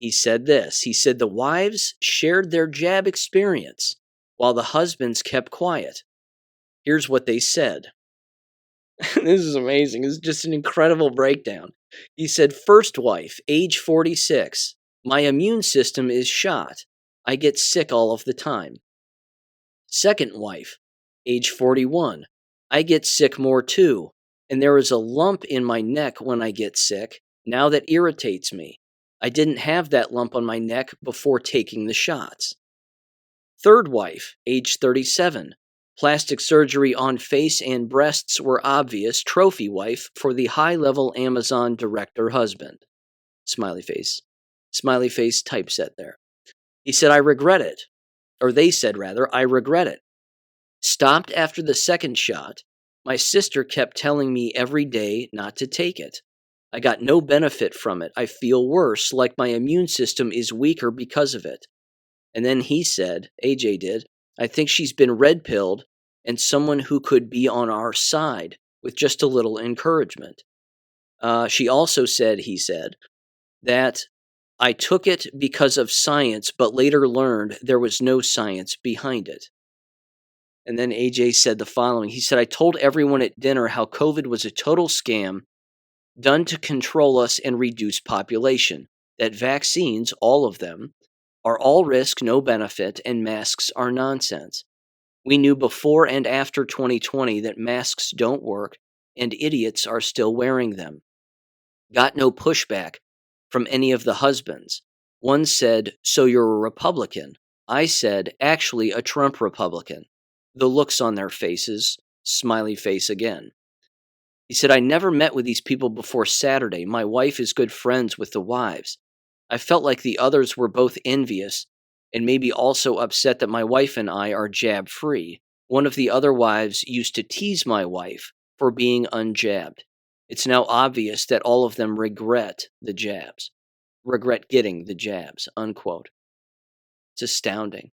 He said this. He said the wives shared their jab experience while the husbands kept quiet. Here's what they said. This is amazing. This is just an incredible breakdown. He said, "First wife, age 46. My immune system is shot. I get sick all of the time. Second wife, age 41. I get sick more too, and there is a lump in my neck when I get sick. Now that irritates me. I didn't have that lump on my neck before taking the shots. Third wife, age 37. Plastic surgery on face and breasts were obvious. Trophy wife for the high-level Amazon director husband." Smiley face. Smiley face typeset there. He said, "I regret it." Or they said, rather, "I regret it. Stopped after the second shot. My sister kept telling me every day not to take it. I got no benefit from it. I feel worse, like my immune system is weaker because of it." And then he said, AJ did, "I think she's been red-pilled and someone who could be on our side with just a little encouragement." She also said, he said, that "I took it because of science, but later learned there was no science behind it." And then AJ said the following. He said, "I told everyone at dinner how COVID was a total scam done to control us and reduce population, that vaccines, all of them, are all risk, no benefit, and masks are nonsense. We knew before and after 2020 that masks don't work, and idiots are still wearing them. Got no pushback from any of the husbands. One said, 'So you're a Republican?' I said, 'Actually, a Trump Republican.' The looks on their faces, smiley face again. He said, 'I never met with these people before Saturday. My wife is good friends with the wives. I felt like the others were both envious and maybe also upset that my wife and I are jab-free. One of the other wives used to tease my wife for being unjabbed. It's now obvious that all of them regret the jabs. Regret getting the jabs," unquote. It's astounding.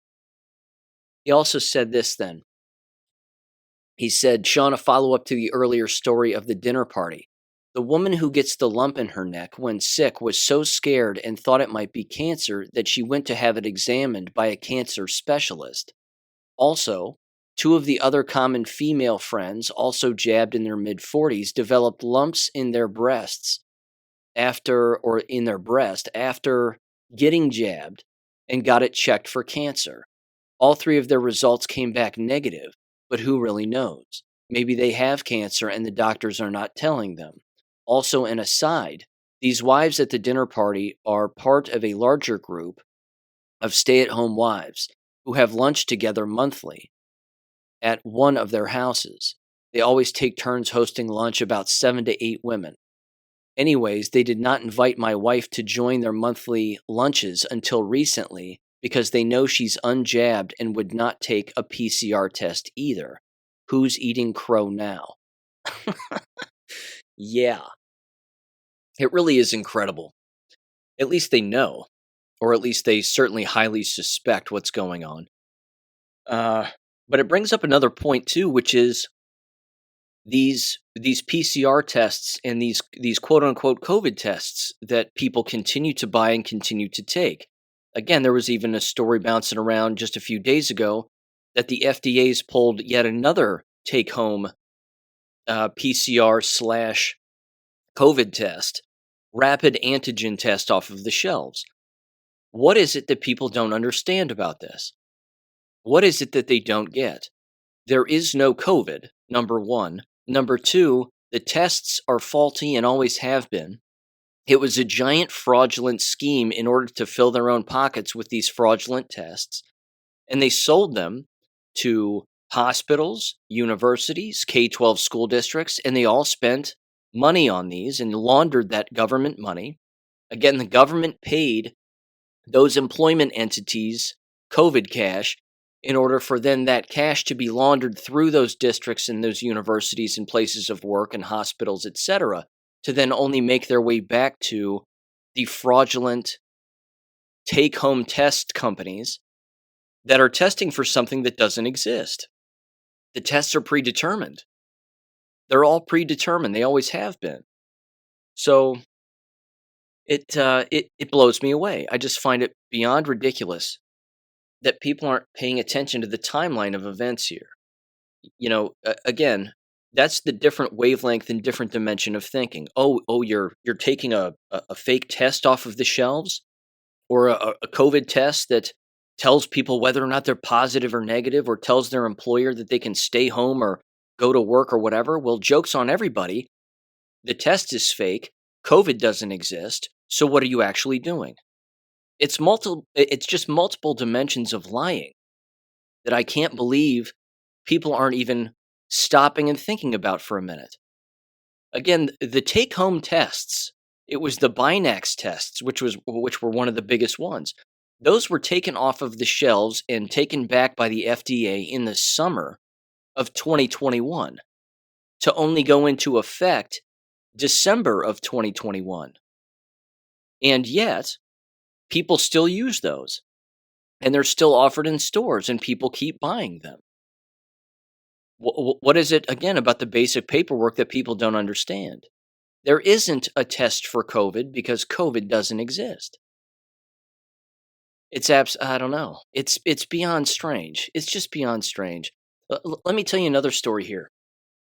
He also said this then. He said, "Sean, a follow-up to the earlier story of the dinner party. The woman who gets the lump in her neck when sick was so scared and thought it might be cancer that she went to have it examined by a cancer specialist. Also, two of the other common female friends, also jabbed in their mid-40s, developed lumps in their breast after getting jabbed and got it checked for cancer. All three of their results came back negative, but who really knows? Maybe they have cancer and the doctors are not telling them. Also, an aside, these wives at the dinner party are part of a larger group of stay-at-home wives who have lunch together monthly at one of their houses. They always take turns hosting lunch, about 7 to 8 women. Anyways, they did not invite my wife to join their monthly lunches until recently because they know she's unjabbed and would not take a PCR test either. Who's eating crow now? Yeah, it really is incredible. At least they know, or at least they certainly highly suspect what's going on. Uh, but it brings up another point too, which is these PCR tests and these quote unquote COVID tests that people continue to buy and continue to take. Again, there was even a story bouncing around just a few days ago that the FDA's pulled yet another take home PCR slash COVID test, rapid antigen test off of the shelves. What is it that people don't understand about this? What is it that they don't get? There is no COVID, number one. Number two, the tests are faulty and always have been. It was a giant fraudulent scheme in order to fill their own pockets with these fraudulent tests. And they sold them to hospitals, universities, K12 school districts, and they all spent money on these and laundered that government money. Again, the government paid those employment entities COVID cash in order for then that cash to be laundered through those districts and those universities and places of work and hospitals, etc., to then only make their way back to the fraudulent take home test companies that are testing for something that doesn't exist. The tests are predetermined. They're all predetermined. They always have been. So it blows me away. I just find it beyond ridiculous that people aren't paying attention to the timeline of events here. Again, that's the different wavelength and different dimension of thinking. Oh, you're taking a fake test off of the shelves, or a COVID test that tells people whether or not they're positive or negative, or tells their employer that they can stay home or go to work or whatever. Well, joke's on everybody. The test is fake. COVID doesn't exist. So what are you actually doing? It's multiple. It's just multiple dimensions of lying that I can't believe people aren't even stopping and thinking about for a minute. Again, the take-home tests, it was the Binax tests, which were one of the biggest ones. Those were taken off of the shelves and taken back by the FDA in the summer of 2021 to only go into effect December of 2021. And yet, people still use those. And they're still offered in stores, and people keep buying them. What is it, again, about the basic paperwork that people don't understand? There isn't a test for COVID because COVID doesn't exist. I don't know. It's beyond strange. It's just beyond strange. Let me tell you another story here.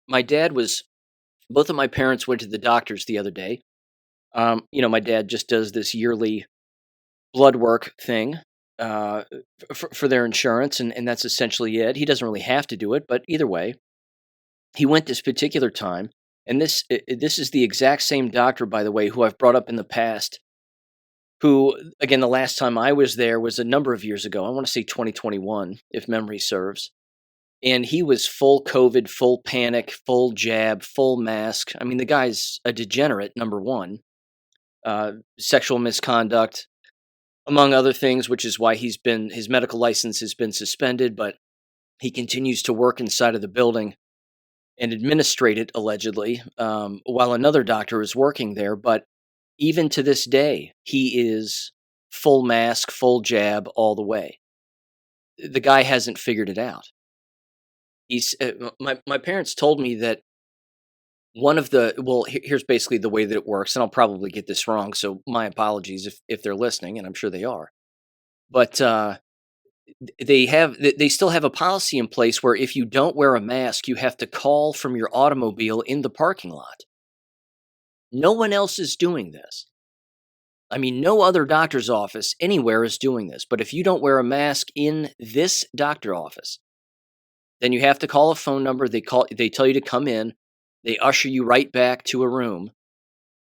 Both of my parents went to the doctors the other day. My dad just does this yearly blood work thing for their insurance, and that's essentially it. He doesn't really have to do it, but either way, he went this particular time, and this is the exact same doctor, by the way, who I've brought up in the past, who, again, the last time I was there was a number of years ago. I want to say 2021, if memory serves. And he was full COVID, full panic, full jab, full mask. I mean, the guy's a degenerate, number one. Sexual misconduct, among other things, which is why his medical license has been suspended, but he continues to work inside of the building and administrate it, allegedly, while another doctor is working there. But even to this day, he is full mask, full jab, all the way. The guy hasn't figured it out. My parents told me that here's basically the way that it works, and I'll probably get this wrong, so my apologies if they're listening, and I'm sure they are. But they still have a policy in place where if you don't wear a mask, you have to call from your automobile in the parking lot. No one else is doing this. I mean, no other doctor's office anywhere is doing this. But if you don't wear a mask in this doctor office, then you have to call a phone number. They tell you to come in. They usher you right back to a room.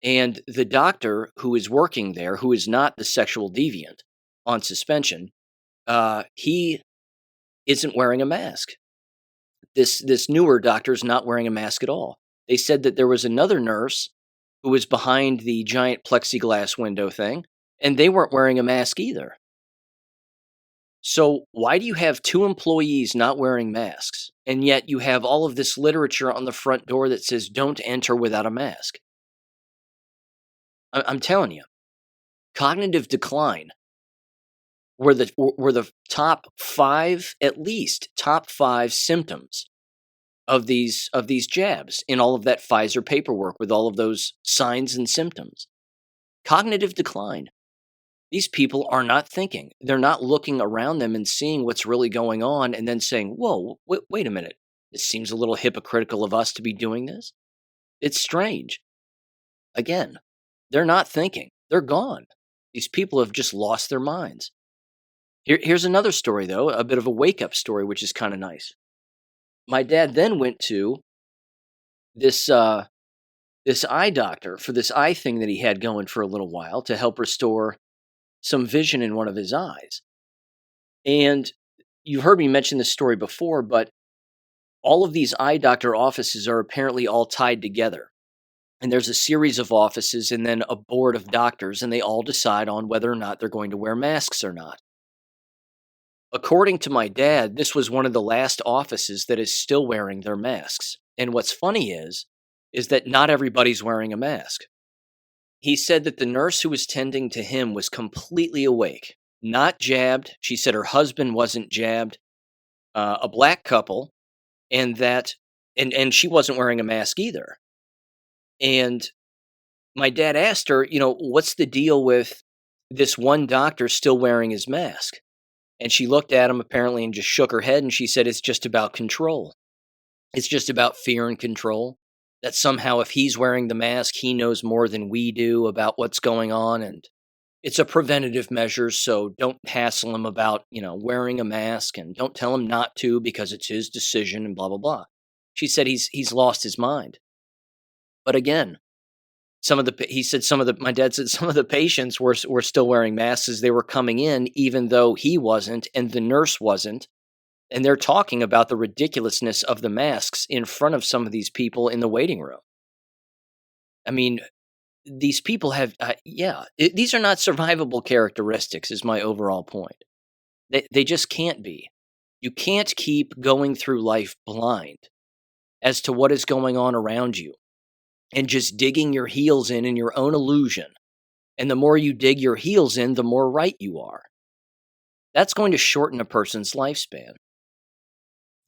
And the doctor who is working there, who is not the sexual deviant on suspension, he isn't wearing a mask. This newer doctor is not wearing a mask at all. They said that there was another nurse who was behind the giant plexiglass window thing, and they weren't wearing a mask either. So why do you have two employees not wearing masks, and yet you have all of this literature on the front door that says don't enter without a mask? I'm telling you, cognitive decline were the top five, at least top five symptoms of these jabs in all of that Pfizer paperwork with all of those signs and symptoms. Cognitive decline. These people are not thinking. They're not looking around them and seeing what's really going on and then saying, whoa, wait a minute. This seems a little hypocritical of us to be doing this. It's strange. Again, they're not thinking. They're gone. These people have just lost their minds. Here's another story, though, a bit of a wake-up story, which is kind of nice. My dad then went to this this eye doctor for this eye thing that he had going for a little while to help restore some vision in one of his eyes. And you've heard me mention this story before, but all of these eye doctor offices are apparently all tied together. And there's a series of offices and then a board of doctors, and they all decide on whether or not they're going to wear masks or not. According to my dad, this was one of the last offices that is still wearing their masks. And what's funny is that not everybody's wearing a mask. He said that the nurse who was tending to him was completely awake, not jabbed. She said her husband wasn't jabbed, a black couple, and she wasn't wearing a mask either. And my dad asked her, what's the deal with this one doctor still wearing his mask? And she looked at him apparently and just shook her head, and she said, it's just about control. It's just about fear and control. That somehow if he's wearing the mask, he knows more than we do about what's going on. And it's a preventative measure, so don't hassle him about, wearing a mask, and don't tell him not to because it's his decision and blah, blah, blah. She said he's lost his mind. But again, my dad said some of the patients were still wearing masks as they were coming in, even though he wasn't and the nurse wasn't. And they're talking about the ridiculousness of the masks in front of some of these people in the waiting room. I mean, these people have, these are not survivable characteristics is my overall point. They just can't be. You can't keep going through life blind as to what is going on around you and just digging your heels in your own illusion. And the more you dig your heels in, the more right you are. That's going to shorten a person's lifespan.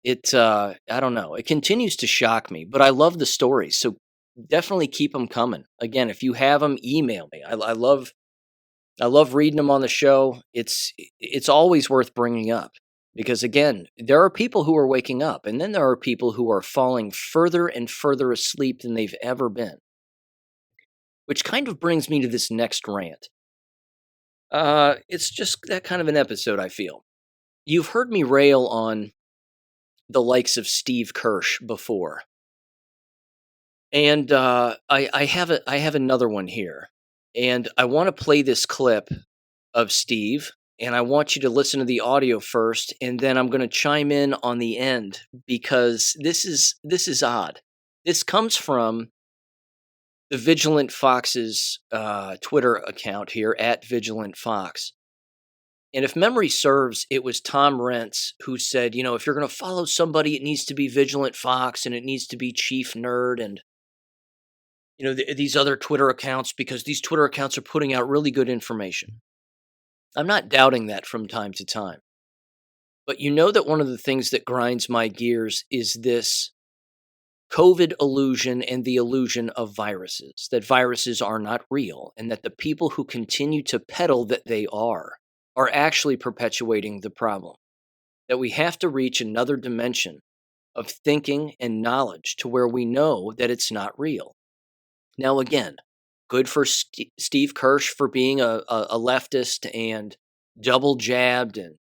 I don't know. It continues to shock me, but I love the stories. So definitely keep them coming. Again, if you have them, email me. I love reading them on the show. It's always worth bringing up because again, there are people who are waking up, and then there are people who are falling further and further asleep than they've ever been. Which kind of brings me to this next rant. It's just that kind of an episode, I feel. You've heard me rail on the likes of Steve Kirsch before. And I have another one here. And I want to play this clip of Steve, and I want you to listen to the audio first, and then I'm going to chime in on the end because this is odd. This comes from the Vigilant Fox's Twitter account here, @VigilantFox. And if memory serves, it was Tom Rentz who said, if you're going to follow somebody, it needs to be Vigilant Fox and it needs to be Chief Nerd and, these other Twitter accounts, because these Twitter accounts are putting out really good information. I'm not doubting that from time to time. But that one of the things that grinds my gears is this COVID illusion and the illusion of viruses, that viruses are not real, and that the people who continue to peddle that they are actually perpetuating the problem. That we have to reach another dimension of thinking and knowledge to where we know that it's not real. Now, again, good for Steve Kirsch for being a leftist and double jabbed and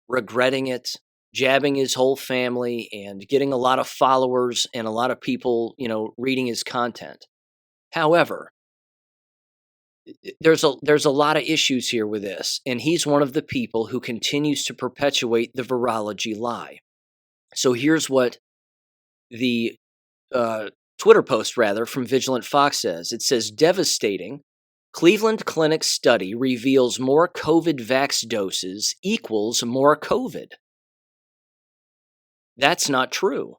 regretting it, jabbing his whole family and getting a lot of followers and a lot of people, reading his content. However, there's a lot of issues here with this, and he's one of the people who continues to perpetuate the virology lie. So here's what The uh, Twitter post, rather, from Vigilant Fox says, it says, devastating. Cleveland Clinic study reveals more COVID vax doses equals more COVID. That's not true.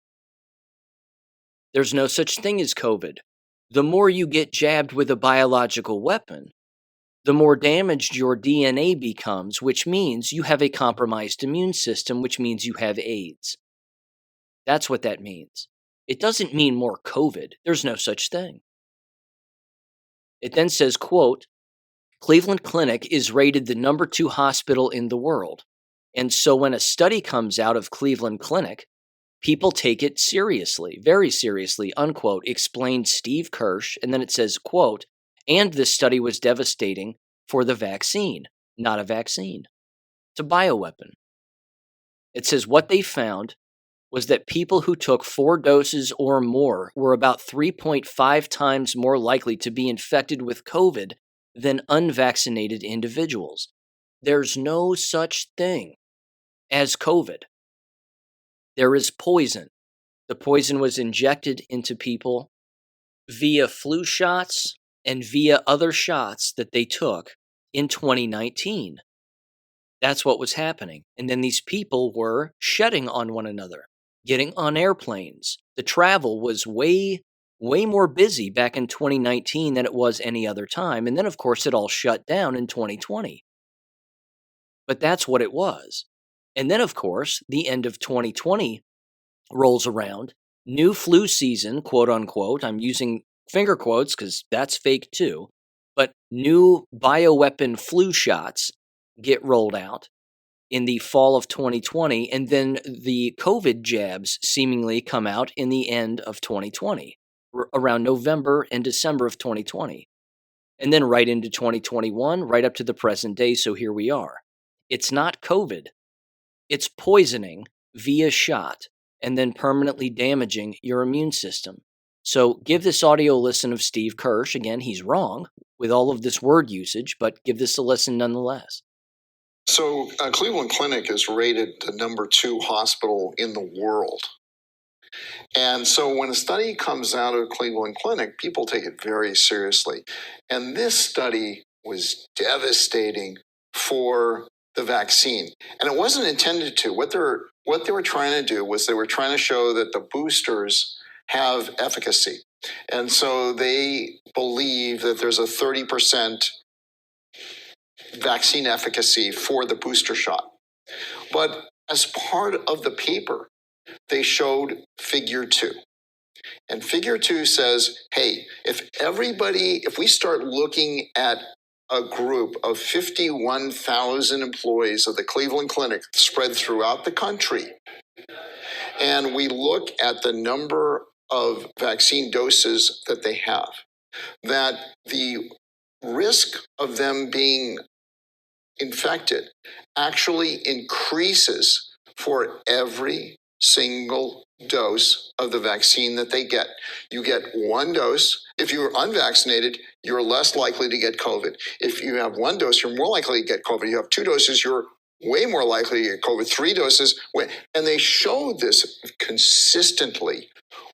There's no such thing as COVID. The more you get jabbed with a biological weapon, the more damaged your DNA becomes, which means you have a compromised immune system, which means you have AIDS. That's what that means. It doesn't mean more COVID. There's no such thing. It then says, quote, Cleveland Clinic is rated the number 2 hospital in the world. And so when a study comes out of Cleveland Clinic, people take it seriously, very seriously, unquote, explained Steve Kirsch. And then it says, quote, and this study was devastating for the vaccine, not a vaccine. It's a bioweapon. It says what they found was that people who took 4 doses or more were about 3.5 times more likely to be infected with COVID than unvaccinated individuals. There's no such thing as COVID. There is poison. The poison was injected into people via flu shots and via other shots that they took in 2019. That's what was happening. And then these people were shedding on one another, getting on airplanes. The travel was way more busy back in 2019 than it was any other time. And then, of course, it all shut down in 2020. But that's what it was. And then, of course, the end of 2020 rolls around. New flu season, quote unquote. I'm using finger quotes because that's fake too. But new bioweapon flu shots get rolled out in the fall of 2020. And then the COVID jabs seemingly come out in the end of 2020, around November and December of 2020. And then right into 2021, right up to the present day. So here we are. It's not COVID. It's poisoning via shot and then permanently damaging your immune system. So give this audio a listen of Steve Kirsch. Again, he's wrong with all of this word usage, but give this a listen nonetheless. So Cleveland Clinic is rated the number 2 hospital in the world. And so when a study comes out of Cleveland Clinic, people take it very seriously. And this study was devastating for the vaccine. And it wasn't intended to. What they were trying to do was they were trying to show that the boosters have efficacy. And so they believe that there's a 30% vaccine efficacy for the booster shot. But as part of the paper, they showed figure 2. And figure 2 says, hey, if we start looking at a group of 51,000 employees of the Cleveland Clinic spread throughout the country, and we look at the number of vaccine doses that they have, that the risk of them being infected actually increases for every single dose of the vaccine that they get. You get 1 dose. If you're unvaccinated, you're less likely to get COVID. If you have 1 dose, you're more likely to get COVID. You have 2 doses, you're way more likely to get COVID. 3 doses, and they showed this consistently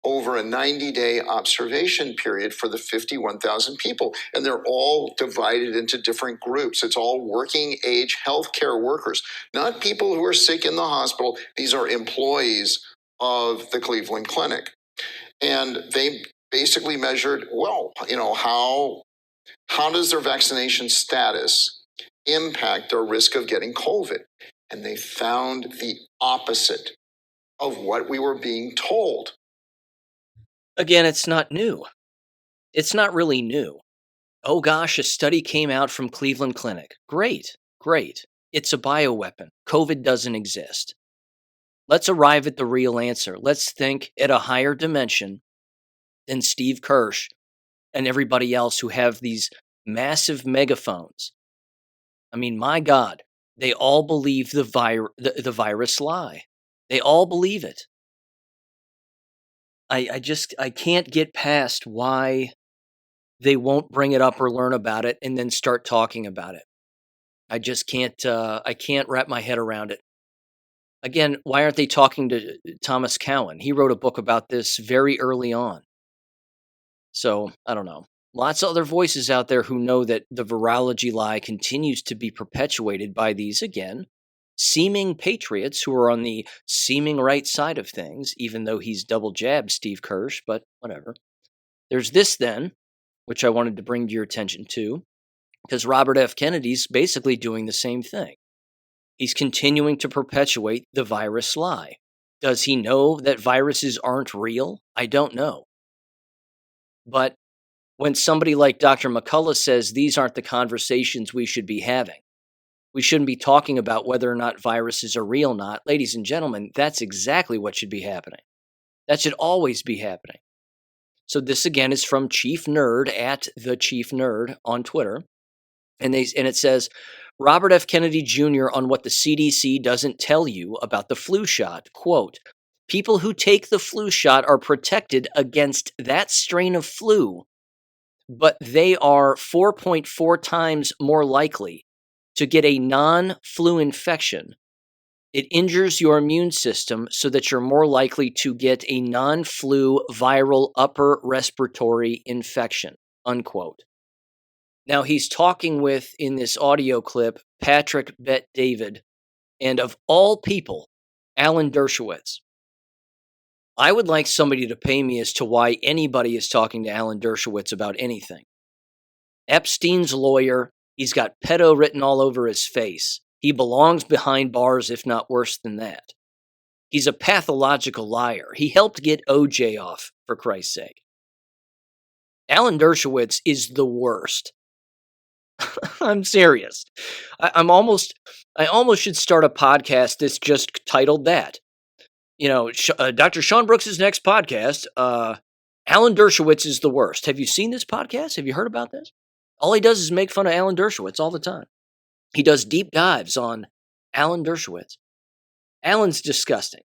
over a 90-day observation period for the 51,000 people. And they're all divided into different groups. It's all working age healthcare workers, not people who are sick in the hospital. These are employees of the Cleveland Clinic. And they basically measured, how does their vaccination status impact their risk of getting COVID? And they found the opposite of what we were being told. Again, it's not new. It's not really new. Oh gosh, a study came out from Cleveland Clinic. Great. It's a bioweapon. COVID doesn't exist. Let's arrive at the real answer. Let's think at a higher dimension than Steve Kirsch and everybody else who have these massive megaphones. I mean, my God, they all believe the virus lie. They all believe it. I can't get past why they won't bring it up or learn about it and then start talking about it. I just can't, I can't wrap my head around it. Again, why aren't they talking to Thomas Cowan? He wrote a book about this very early on. So I don't know. Lots of other voices out there who know that the virology lie continues to be perpetuated by these, again, seeming patriots who are on the seeming right side of things, even though he's double jabbed Steve Kirsch, but whatever. There's this then, which I wanted to bring to your attention to, because Robert F. Kennedy's basically doing the same thing. He's continuing to perpetuate the virus lie. Does he know that viruses aren't real? I don't know. But when somebody like Dr. McCullough says these aren't the conversations we should be having, we shouldn't be talking about whether or not viruses are real or not. Ladies and gentlemen, that's exactly what should be happening. That should always be happening. So this again is from Chief Nerd at the Chief Nerd on Twitter. And it says, Robert F. Kennedy Jr. on what the CDC doesn't tell you about the flu shot. Quote, people who take the flu shot are protected against that strain of flu, but they are 4.4 times more likely to get a non-flu infection. It injures your immune system so that you're more likely to get a non-flu viral upper respiratory infection, unquote. Now, he's talking with, in this audio clip, Patrick Bet-David, and of all people, Alan Dershowitz. I would like somebody to pay me as to why anybody is talking to Alan Dershowitz about anything. Epstein's lawyer, he's got pedo written all over his face. He belongs behind bars, if not worse than that. He's a pathological liar. He helped get OJ off, for Christ's sake. Alan Dershowitz is the worst. I'm serious. I almost should start a podcast that's just titled that. You know, Dr. Sean Brooks' next podcast, Alan Dershowitz is the worst. Have you seen this podcast? Have you heard about this? All he does is make fun of Alan Dershowitz all the time. He does deep dives on Alan Dershowitz. Alan's disgusting.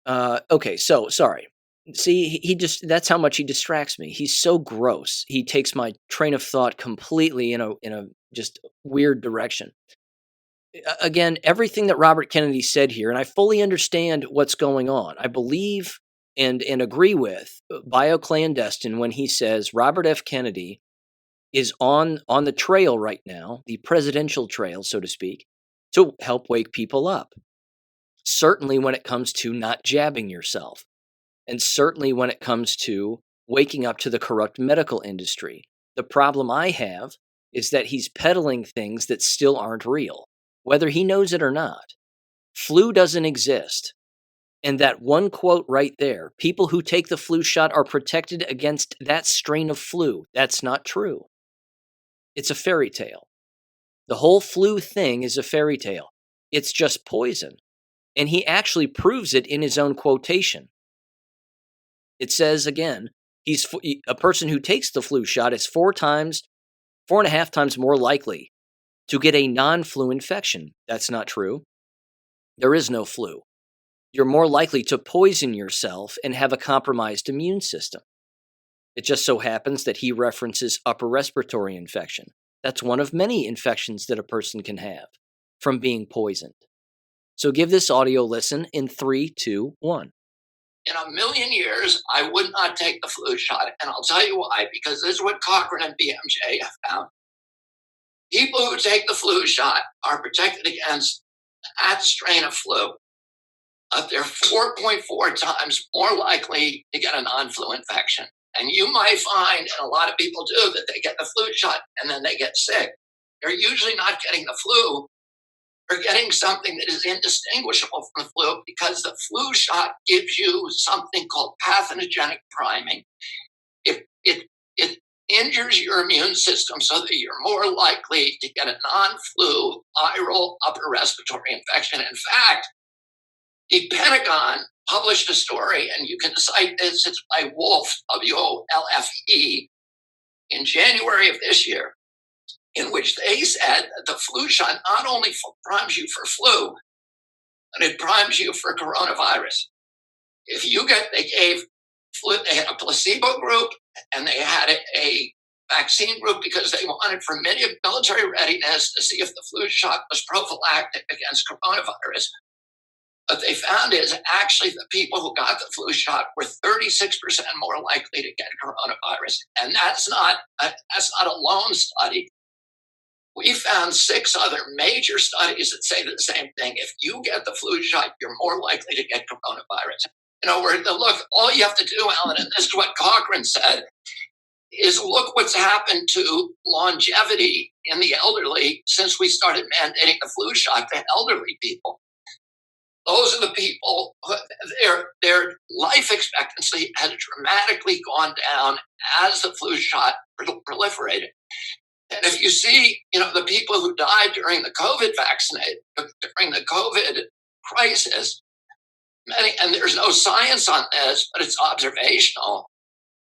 Okay, so sorry. See, that's how much he distracts me. He's so gross. He takes my train of thought completely in a just weird direction. Again, everything that Robert Kennedy said here, and I fully understand what's going on. I believe and agree with BioClandestine when he says Robert F. Kennedy is on the trail right now, the presidential trail, so to speak, to help wake people up. Certainly when it comes to not jabbing yourself. And certainly when it comes to waking up to the corrupt medical industry. The problem I have is that he's peddling things that still aren't real, whether he knows it or not. Flu doesn't exist. And that one quote right there, people who take the flu shot are protected against that strain of flu. That's not true. It's a fairy tale. The whole flu thing is a fairy tale. It's just poison. And he actually proves it in his own quotation. It says, again, a person who takes the flu shot is 4.5 times more likely to get a non-flu infection. That's not true. There is no flu. You're more likely to poison yourself and have a compromised immune system. It just so happens that he references upper respiratory infection. That's one of many infections that a person can have from being poisoned. So give this audio listen in 3, 2, 1. In a million years, I would not take the flu shot. And I'll tell you why, because this is what Cochrane and BMJ have found. People who take the flu shot are protected against that strain of flu. They're 4.4 times more likely to get a non-flu infection. And you might find, and a lot of people do, that they get the flu shot and then they get sick. They're usually not getting the flu. They're getting something that is indistinguishable from the flu because the flu shot gives you something called pathogenic priming. It injures your immune system so that you're more likely to get a non-flu viral upper respiratory infection. In fact, the Pentagon published a story, and you can cite this, it's by Wolfe, W-O-L-F-E, in January of this year, in which they said that the flu shot not only primes you for flu, but it primes you for coronavirus. They gave flu, they had a placebo group and they had a vaccine group because they wanted for military readiness to see if the flu shot was prophylactic against coronavirus. what they found is actually the people who got the flu shot were 36% more likely to get coronavirus. And that's not a lone study. We found 6 other major studies that say the same thing. If you get the flu shot, you're more likely to get coronavirus. Look, all you have to do, Alan, and this is what Cochrane said, is look what's happened to longevity in the elderly since we started mandating the flu shot to elderly people. Those are the people, their life expectancy has dramatically gone down as the flu shot proliferated. And if you see, the people who died during the during the COVID crisis, many, and there's no science on this, but it's observational.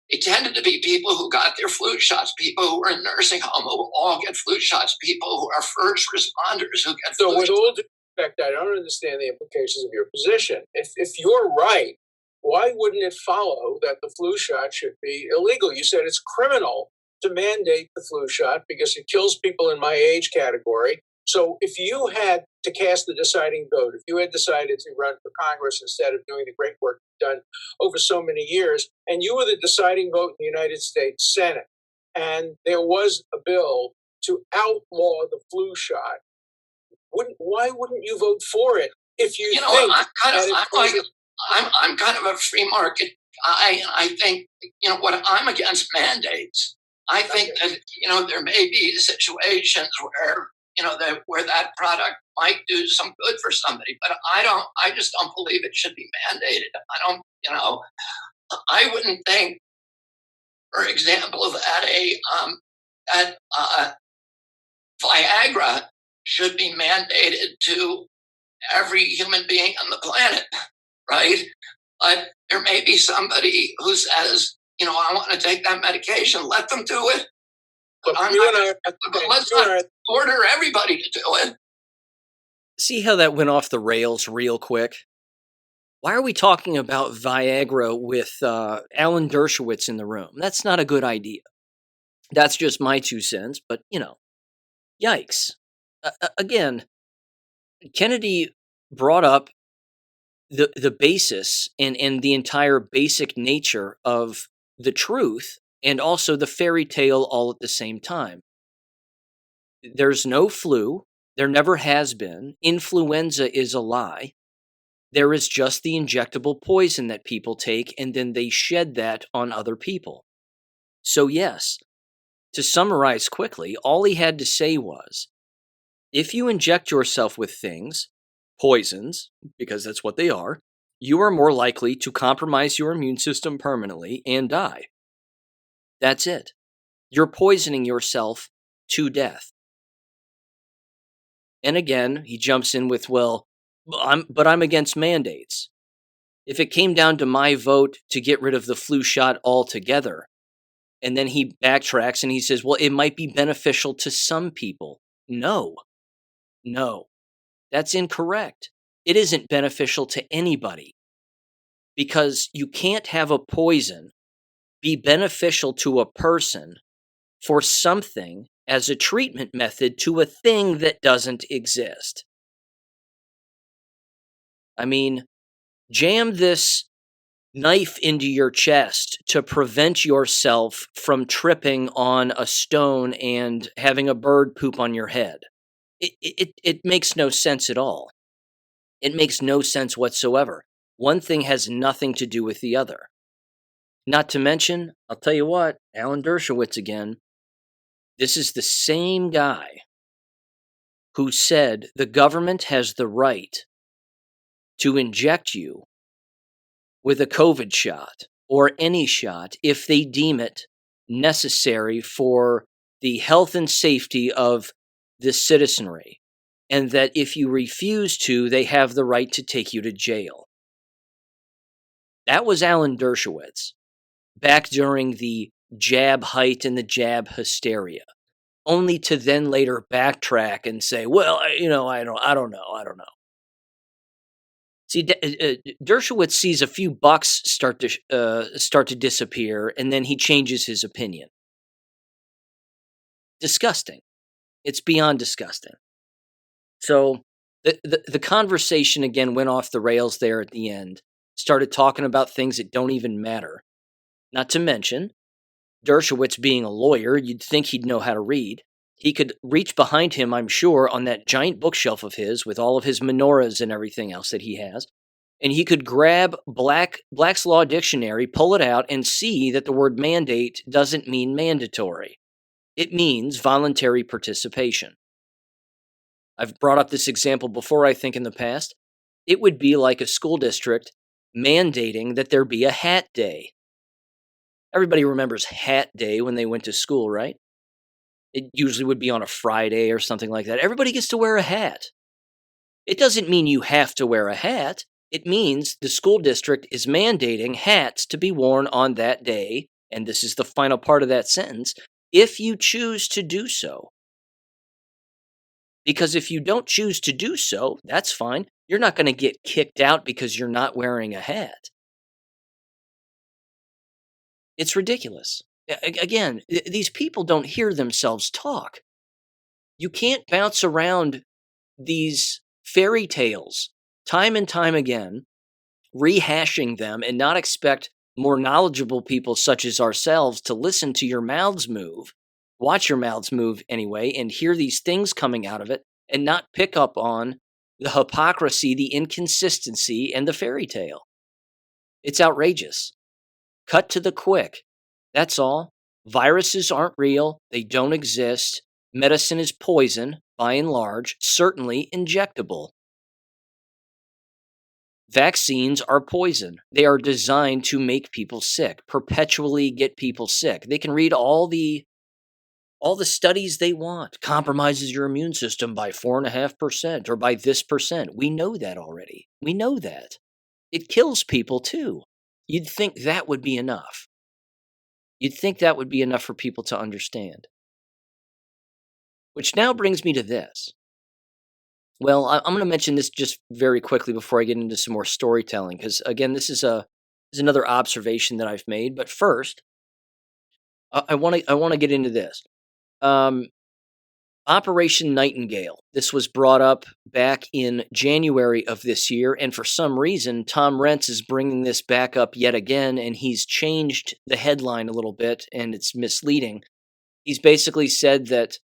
It tended to be people who got their flu shots, people who were in nursing home who all get flu shots, people who are first responders who get flu shots. So with all due respect, I don't understand the implications of your position. If you're right, why wouldn't it follow that the flu shot should be illegal? You said it's criminal to mandate the flu shot because it kills people in my age category. So if you had to cast the deciding vote, if you had decided to run for Congress instead of doing the great work you've done over so many years, and you were the deciding vote in the United States Senate, and there was a bill to outlaw the flu shot, why wouldn't you vote for it if you think I'm kind of a free market guy, and I think what I'm against mandates. I think that there may be situations where where that product might do some good for somebody, but I just don't believe it should be mandated. I wouldn't think, for example, that Viagra should be mandated to every human being on the planet, right? But there may be somebody who says, I want to take that medication. Let them do it. But let's not order everybody to do it. See how that went off the rails real quick? Why are we talking about Viagra with Alan Dershowitz in the room? That's not a good idea. That's just my 2 cents, but, yikes. Again, Kennedy brought up the basis and the entire basic nature of the truth and also the fairy tale all at the same time. There's no flu. There never has been. Influenza is a lie. There is just the injectable poison that people take, and then they shed that on other people. So yes, to summarize quickly, all he had to say was, if you inject yourself with things, poisons, because that's what they are, you are more likely to compromise your immune system permanently and die. That's it. You're poisoning yourself to death. And again, he jumps in with, I'm against mandates. If it came down to my vote to get rid of the flu shot altogether, and then he backtracks and he says, it might be beneficial to some people. No, that's incorrect. It isn't beneficial to anybody because you can't have a poison be beneficial to a person for something as a treatment method to a thing that doesn't exist. I mean, jam this knife into your chest to prevent yourself from tripping on a stone and having a bird poop on your head. It makes no sense at all. It makes no sense whatsoever. One thing has nothing to do with the other. Not to mention, I'll tell you what, Alan Dershowitz again, this is the same guy who said the government has the right to inject you with a COVID shot or any shot if they deem it necessary for the health and safety of the citizenry, and that if you refuse to, they have the right to take you to jail. That was Alan Dershowitz back during the jab height and the jab hysteria, only to then later backtrack and say, I don't know. See, Dershowitz sees a few bucks start to disappear, and then he changes his opinion. Disgusting. It's beyond disgusting. So, The conversation again went off the rails there at the end. Started talking about things that don't even matter. Not to mention, Dershowitz being a lawyer, you'd think he'd know how to read. He could reach behind him, I'm sure, on that giant bookshelf of his with all of his menorahs and everything else that he has, and he could grab Black's Law Dictionary, pull it out, and see that the word mandate doesn't mean mandatory. It means voluntary participation. I've brought up this example before, I think, in the past. It would be like a school district mandating that there be a hat day. Everybody remembers Hat Day when they went to school, right? It usually would be on a Friday or something like that. Everybody gets to wear a hat. It doesn't mean you have to wear a hat. It means the school district is mandating hats to be worn on that day, and this is the final part of that sentence, if you choose to do so. Because if you don't choose to do so, that's fine. You're not going to get kicked out because you're not wearing a hat. It's ridiculous. Again, these people don't hear themselves talk. You can't bounce around these fairy tales time and time again, rehashing them, and not expect more knowledgeable people such as ourselves to listen to your mouths move, watch your mouths move anyway, and hear these things coming out of it, and not pick up on the hypocrisy, the inconsistency, and the fairy tale. It's outrageous. Cut to the quick. That's all. Viruses aren't real. They don't exist. Medicine is poison, by and large, certainly injectable. Vaccines are poison. They are designed to make people sick, perpetually get people sick. They can read all the studies they want. Compromises your immune system by 4.5% or by this percent. We know that already. We know that. It kills people too. You'd think that would be enough. You'd think that would be enough for people to understand. Which now brings me to this. Well, I'm going to mention this just very quickly before I get into some more storytelling, because again, this is another observation that I've made. But first, I want to get into this. Operation Nightingale. This was brought up back in January of this year, and for some reason, Tom Rentz is bringing this back up yet again, and he's changed the headline a little bit, and it's misleading. He's basically said that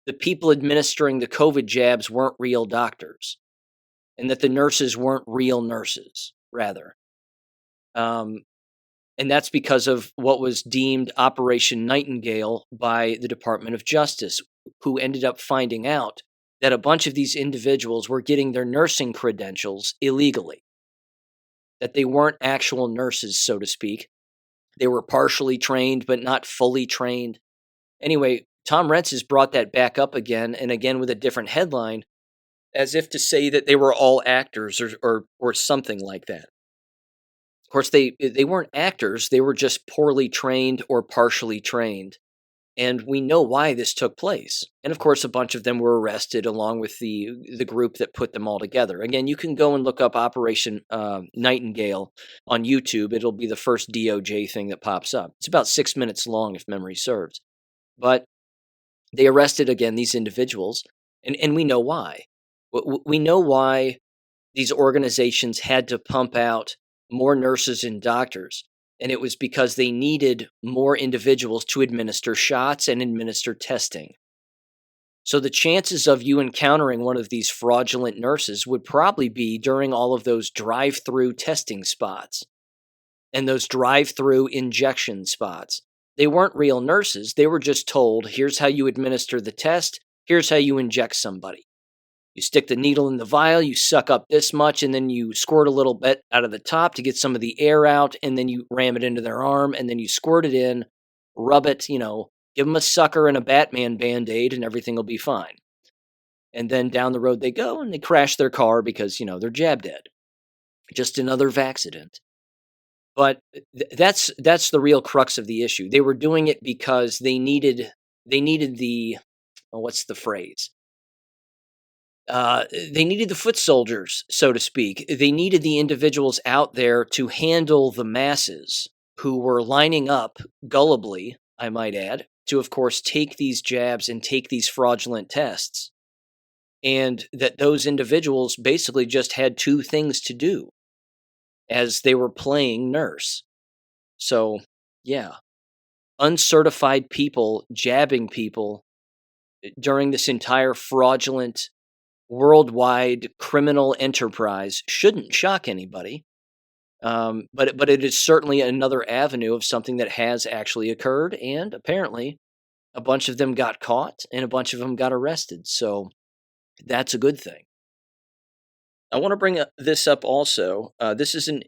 the people administering the COVID jabs weren't real doctors, and that the nurses weren't real nurses, rather. And that's because of what was deemed Operation Nightingale by the Department of Justice, who ended up finding out that a bunch of these individuals were getting their nursing credentials illegally, that they weren't actual nurses, so to speak. They were partially trained, but not fully trained. Anyway, Tom Rentz has brought that back up again, and again with a different headline, as if to say that they were all actors or something like that. Of course, they weren't actors. They were just poorly trained or partially trained. And we know why this took place. And of course, a bunch of them were arrested along with the group that put them all together. Again, you can go and look up Operation Nightingale on YouTube. It'll be the first DOJ thing that pops up. It's about 6 minutes long, if memory serves. But they arrested, again, these individuals, and we know why. We know why these organizations had to pump out more nurses and doctors, and it was because they needed more individuals to administer shots and administer testing. So the chances of you encountering one of these fraudulent nurses would probably be during all of those drive-through testing spots and those drive-through injection spots. They weren't real nurses. They were just told, here's how you administer the test, here's how you inject somebody. You stick the needle in the vial, you suck up this much, and then you squirt a little bit out of the top to get some of the air out, and then you ram it into their arm, and then you squirt it in, rub it, give them a sucker and a Batman Band-Aid, and everything will be fine. And then down the road they go, and they crash their car because, they're jab dead. Just another vaccident. But that's the real crux of the issue. They were doing it because they needed the, what's the phrase? They needed the foot soldiers, so to speak. They needed the individuals out there to handle the masses who were lining up, gullibly, I might add, to, of course, take these jabs and take these fraudulent tests. and that those individuals basically just had two things to do as they were playing nurse. So, yeah, uncertified people jabbing people during this entire fraudulent worldwide criminal enterprise shouldn't shock anybody. But it is certainly another avenue of something that has actually occurred, and apparently a bunch of them got caught and a bunch of them got arrested. So that's a good thing. I want to bring this up also. This is an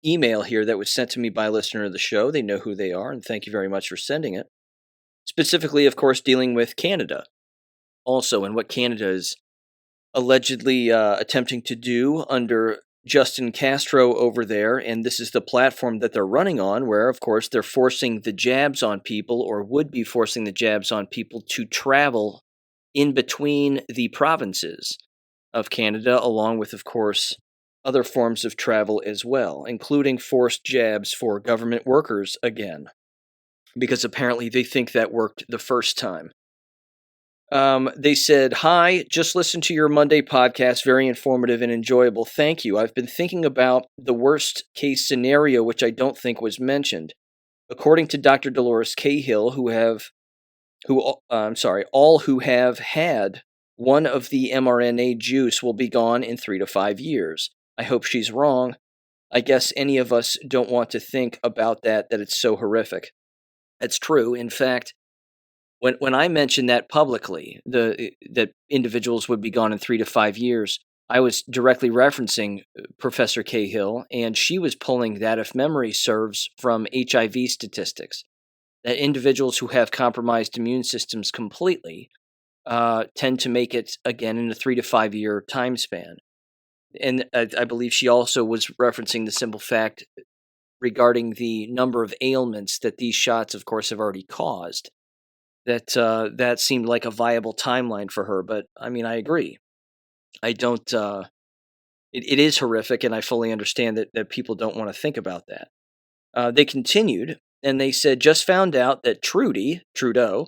email here that was sent to me by a listener of the show. They know who they are, and thank you very much for sending it. Specifically, of course, dealing with Canada also, and what Canada is allegedly attempting to do under Justin Castro over there. And this is the platform that they're running on, where, of course, they're forcing the jabs on people, or would be forcing the jabs on people, to travel in between the provinces of Canada, along with, of course, other forms of travel as well, including forced jabs for government workers again, because apparently they think that worked the first time. They said, "Hi, just listened to your Monday podcast. Very informative and enjoyable. Thank you. I've been thinking about the worst case scenario, which I don't think was mentioned. According to Dr. Dolores Cahill, all who have had one of the mRNA juice will be gone in 3 to 5 years. I hope she's wrong. I guess any of us don't want to think about that it's so horrific." That's true. In fact, when I mentioned that publicly, that individuals would be gone in 3 to 5 years, I was directly referencing Professor Cahill, and she was pulling that, if memory serves, from HIV statistics, that individuals who have compromised immune systems completely tend to make it again in a 3 to 5 year time span. And I believe she also was referencing the simple fact regarding the number of ailments that these shots, of course, have already caused. That seemed like a viable timeline for her. But I mean, I agree. I don't. It is horrific, and I fully understand that people don't want to think about that. They continued, and they said, "Just found out that Trudeau,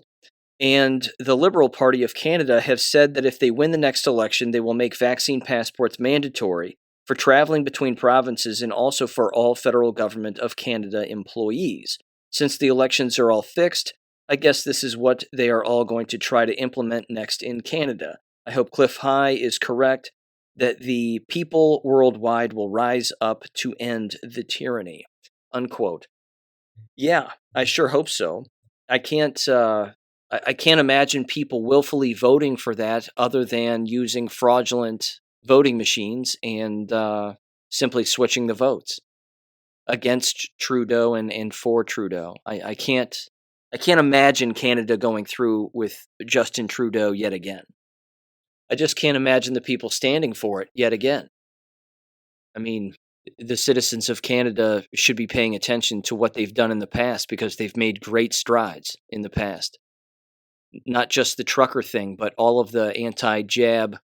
and the Liberal Party of Canada have said that if they win the next election, they will make vaccine passports mandatory for traveling between provinces and also for all federal government of Canada employees. Since the elections are all fixed, I guess this is what they are all going to try to implement next in Canada. I hope Cliff High is correct, that the people worldwide will rise up to end the tyranny." Unquote. Yeah, I sure hope so. I can't imagine people willfully voting for that other than using fraudulent voting machines and simply switching the votes against Trudeau and for Trudeau. I can't imagine Canada going through with Justin Trudeau yet again. I just can't imagine the people standing for it yet again. I mean, the citizens of Canada should be paying attention to what they've done in the past, because they've made great strides in the past. Not just the trucker thing, but all of the anti-jab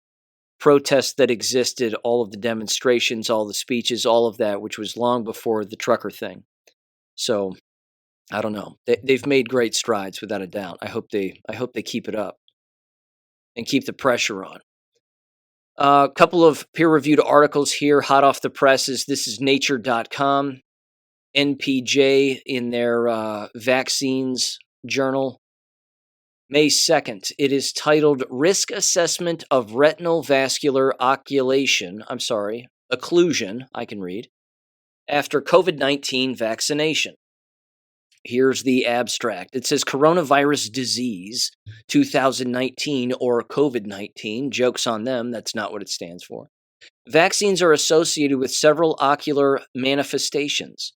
protests that existed, all of the demonstrations, all the speeches, all of that, which was long before the trucker thing. So, I don't know. They've made great strides, without a doubt. I hope they keep it up and keep the pressure on. A couple of peer-reviewed articles here, hot off the presses. This is Nature.com, NPJ in their vaccines journal, May 2nd. It is titled "Risk Assessment of Retinal Vascular Occlusion," I can read, "after COVID-19 vaccination." Here's the abstract. It says coronavirus disease 2019, or COVID-19. Joke's on them. That's not what it stands for. Vaccines are associated with several ocular manifestations.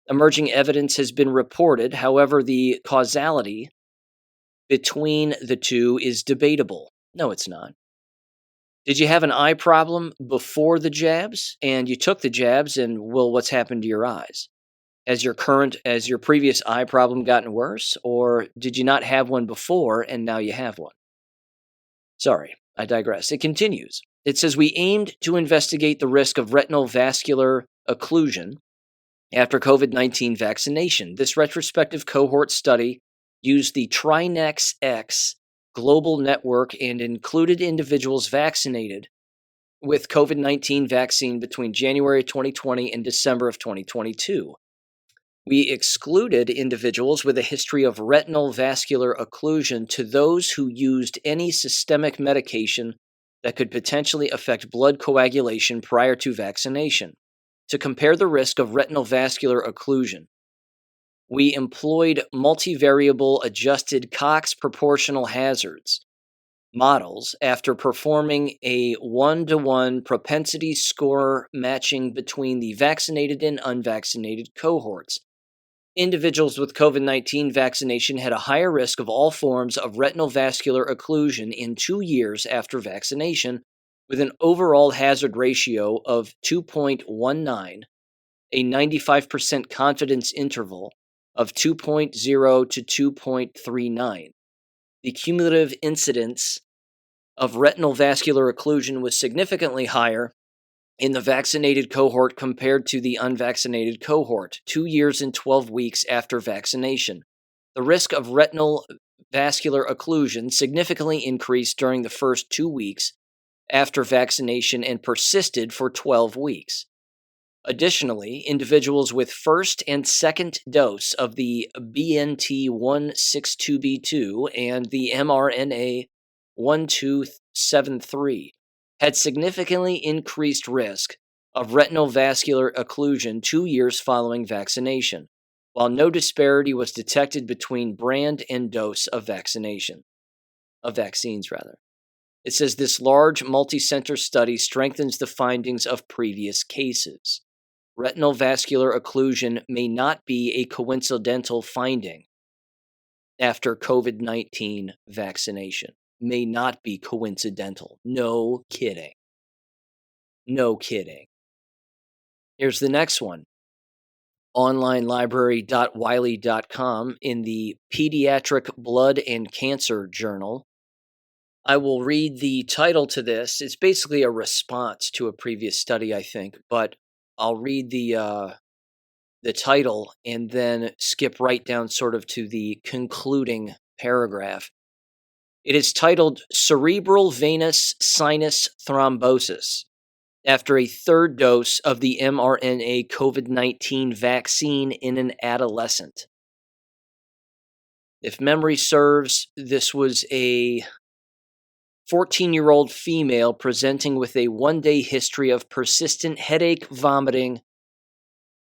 Emerging evidence has been reported. However, the causality between the two is debatable. No, it's not. Did you have an eye problem before the jabs, and you took the jabs, and what's happened to your eyes? Has your previous eye problem gotten worse, or did you not have one before and now you have one? Sorry, I digress. It continues. It says, "We aimed to investigate the risk of retinal vascular occlusion after COVID-19 vaccination. This retrospective cohort study used the Trinex X global network and included individuals vaccinated with COVID-19 vaccine between January 2020 and December of 2022. We excluded individuals with a history of retinal vascular occlusion to those who used any systemic medication that could potentially affect blood coagulation prior to vaccination. To compare the risk of retinal vascular occlusion, we employed multivariable adjusted Cox proportional hazards models after performing a 1-to-1 propensity score matching between the vaccinated and unvaccinated cohorts. Individuals with COVID-19 vaccination had a higher risk of all forms of retinal vascular occlusion in 2 years after vaccination, with an overall hazard ratio of 2.19, a 95% confidence interval of 2.0 to 2.39. The cumulative incidence of retinal vascular occlusion was significantly higher in the vaccinated cohort compared to the unvaccinated cohort, 2 years and 12 weeks after vaccination. The risk of retinal vascular occlusion significantly increased during the first 2 weeks after vaccination and persisted for 12 weeks. Additionally, individuals with first and second dose of the BNT162b2 and the mRNA 1273 had significantly increased risk of retinal vascular occlusion 2 years following vaccination, while no disparity was detected between brand and dose of vaccines. It says this large multi-center study strengthens the findings of previous cases. Retinal vascular occlusion may not be a coincidental finding after COVID-19 vaccination. May not be coincidental. No kidding. No kidding. Here's the next one. onlinelibrary.wiley.com in the Pediatric Blood and Cancer Journal. I will read the title to this. It's basically a response to a previous study, I think, but I'll read the title and then skip right down sort of to the concluding paragraph. It is titled Cerebral Venous Sinus Thrombosis after a third dose of the mRNA COVID-19 vaccine in an adolescent. If memory serves, this was a 14-year-old female presenting with a 1-day history of persistent headache, vomiting,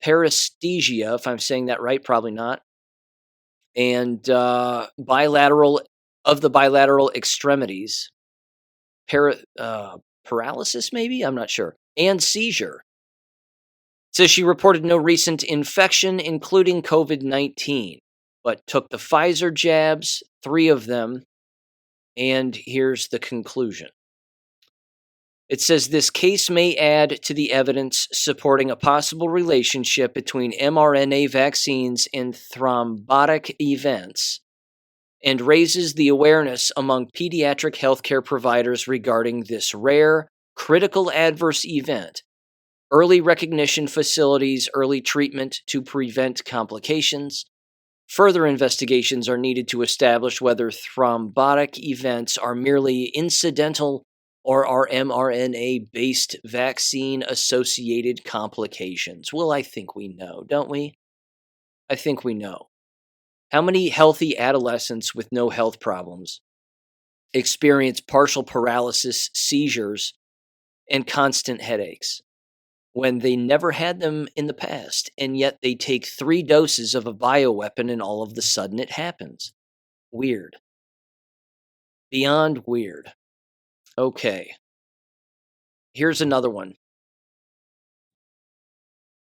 paresthesia, if I'm saying that right, probably not, and bilateral extremities, paralysis maybe? I'm not sure, and seizure. It says she reported no recent infection, including COVID-19, but took the Pfizer jabs, 3 of them, and here's the conclusion. It says this case may add to the evidence supporting a possible relationship between mRNA vaccines and thrombotic events and raises the awareness among pediatric healthcare providers regarding this rare, critical adverse event, early recognition facilities, early treatment to prevent complications. Further investigations are needed to establish whether thrombotic events are merely incidental or are mRNA-based vaccine-associated complications. Well, I think we know, don't we? I think we know. How many healthy adolescents with no health problems experience partial paralysis, seizures, and constant headaches when they never had them in the past, and yet they take 3 doses of a bioweapon and all of a sudden it happens? Weird. Beyond weird. Okay. Here's another one.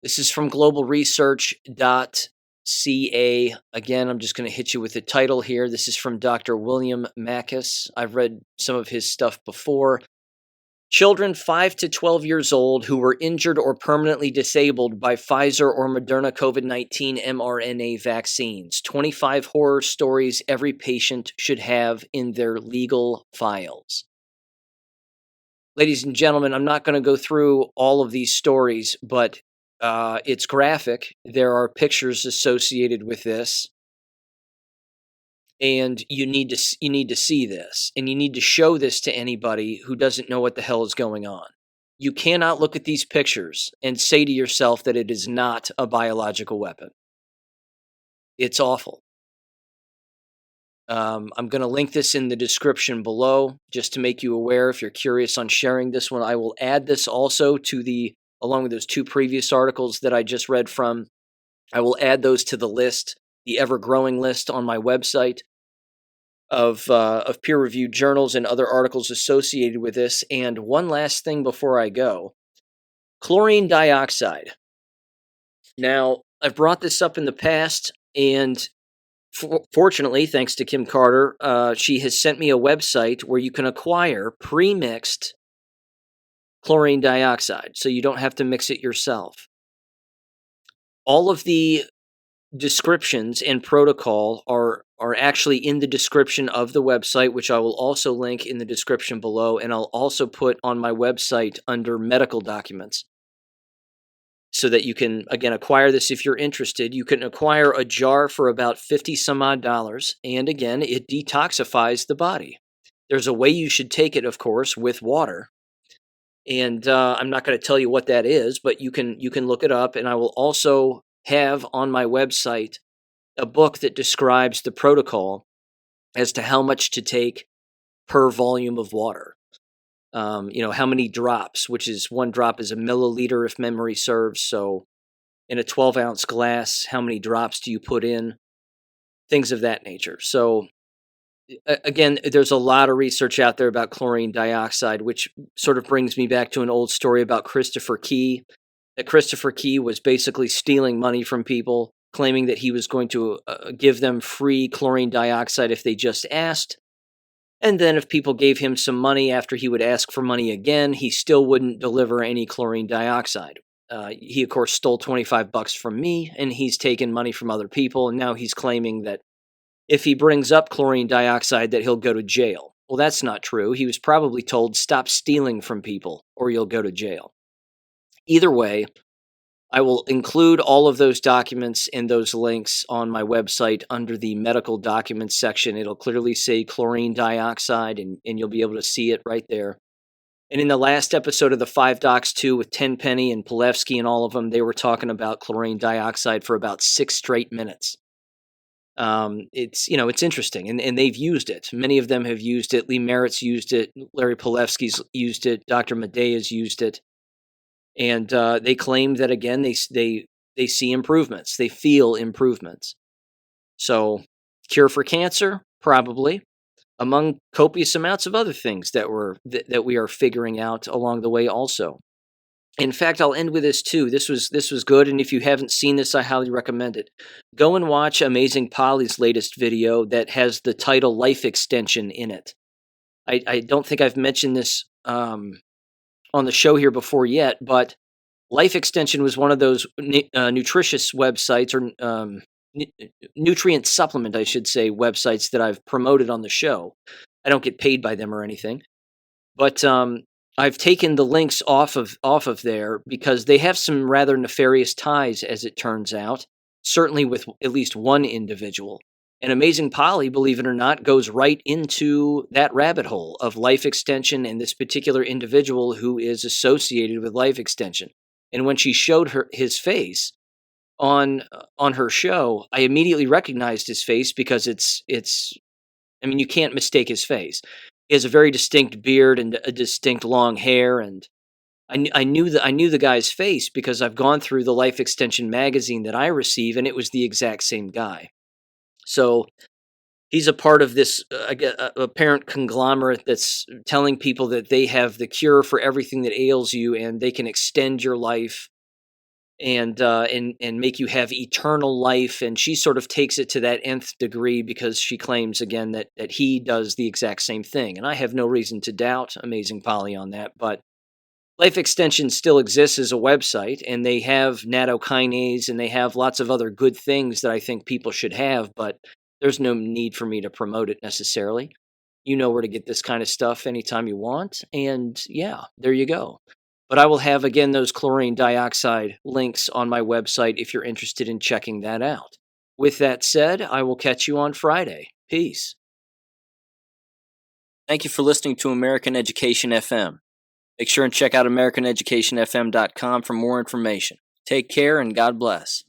This is from globalresearch.ca. Again, I'm just going to hit you with the title here. This is from Dr. William Makis. I've read some of his stuff before. Children 5 to 12 years old who were injured or permanently disabled by Pfizer or Moderna COVID-19 mRNA vaccines. 25 horror stories every patient should have in their legal files. Ladies and gentlemen, I'm not going to go through all of these stories, but it's graphic. There are pictures associated with this. And you need to see this, and you need to show this to anybody who doesn't know what the hell is going on. You cannot look at these pictures and say to yourself that it is not a biological weapon. It's awful. I'm going to link this in the description below just to make you aware if you're curious on sharing this one. I will add this also to along with those 2 previous articles that I just read from. I will add those to the list, the ever-growing list on my website of peer-reviewed journals and other articles associated with this. And one last thing before I go, chlorine dioxide. Now, I've brought this up in the past, and fortunately, thanks to Kim Carter, she has sent me a website where you can acquire pre-mixed chlorine dioxide, so you don't have to mix it yourself. All of the descriptions and protocol are actually in the description of the website, which I will also link in the description below, and I'll also put on my website under medical documents, so that you can, again, acquire this if you're interested. You can acquire a jar for about $50 some odd, and again, it detoxifies the body. There's a way you should take it, of course, with water, and I'm not going to tell you what that is, but you can look it up, and I will also have on my website a book that describes the protocol as to how much to take per volume of water. How many drops, which is 1 drop is a milliliter if memory serves. So in a 12-ounce glass, how many drops do you put in? Things of that nature. So again, there's a lot of research out there about chlorine dioxide, which sort of brings me back to an old story about Christopher Key. That Christopher Key was basically stealing money from people, claiming that he was going to give them free chlorine dioxide if they just asked. And then if people gave him some money after he would ask for money again, he still wouldn't deliver any chlorine dioxide. He, of course, stole $25 from me, and he's taken money from other people, and now he's claiming that if he brings up chlorine dioxide that he'll go to jail. Well, that's not true. He was probably told, stop stealing from people, or you'll go to jail. Either way, I will include all of those documents and those links on my website under the medical documents section. It'll clearly say chlorine dioxide, and you'll be able to see it right there. And in the last episode of the 5 Docs 2 with Tenpenny and Pilevsky and all of them, they were talking about chlorine dioxide for about 6 straight minutes. It's interesting, and they've used it. Many of them have used it. Lee Merritt's used it. Larry Pilevsky's used it. Dr. Medea's used it. And they claim that, again, they see improvements. They feel improvements. So, cure for cancer? Probably. Among copious amounts of other things that we are figuring out along the way also. In fact, I'll end with this too. This was good, and if you haven't seen this, I highly recommend it. Go and watch Amazing Polly's latest video that has the title Life Extension in it. I don't think I've mentioned this on the show here before yet, but Life Extension was one of those nutritious websites, or nutrient supplement, I should say, websites that I've promoted on the show. I don't get paid by them or anything, but I've taken the links off of there because they have some rather nefarious ties, as it turns out, certainly with at least one individual. And Amazing Polly, believe it or not, goes right into that rabbit hole of Life Extension and this particular individual who is associated with Life Extension. And when she showed his face on her show, I immediately recognized his face because you can't mistake his face. He has a very distinct beard and a distinct long hair, and I knew the guy's face because I've gone through the Life Extension magazine that I receive, and it was the exact same guy. So he's a part of this apparent conglomerate that's telling people that they have the cure for everything that ails you, and they can extend your life and make you have eternal life. And she sort of takes it to that nth degree because she claims again that he does the exact same thing. And I have no reason to doubt Amazing Polly on that, but Life Extension still exists as a website, and they have nattokinase, and they have lots of other good things that I think people should have, but there's no need for me to promote it necessarily. You know where to get this kind of stuff anytime you want, and yeah, there you go. But I will have, again, those chlorine dioxide links on my website if you're interested in checking that out. With that said, I will catch you on Friday. Peace. Thank you for listening to American Education FM. Make sure and check out AmericanEducationFM.com for more information. Take care and God bless.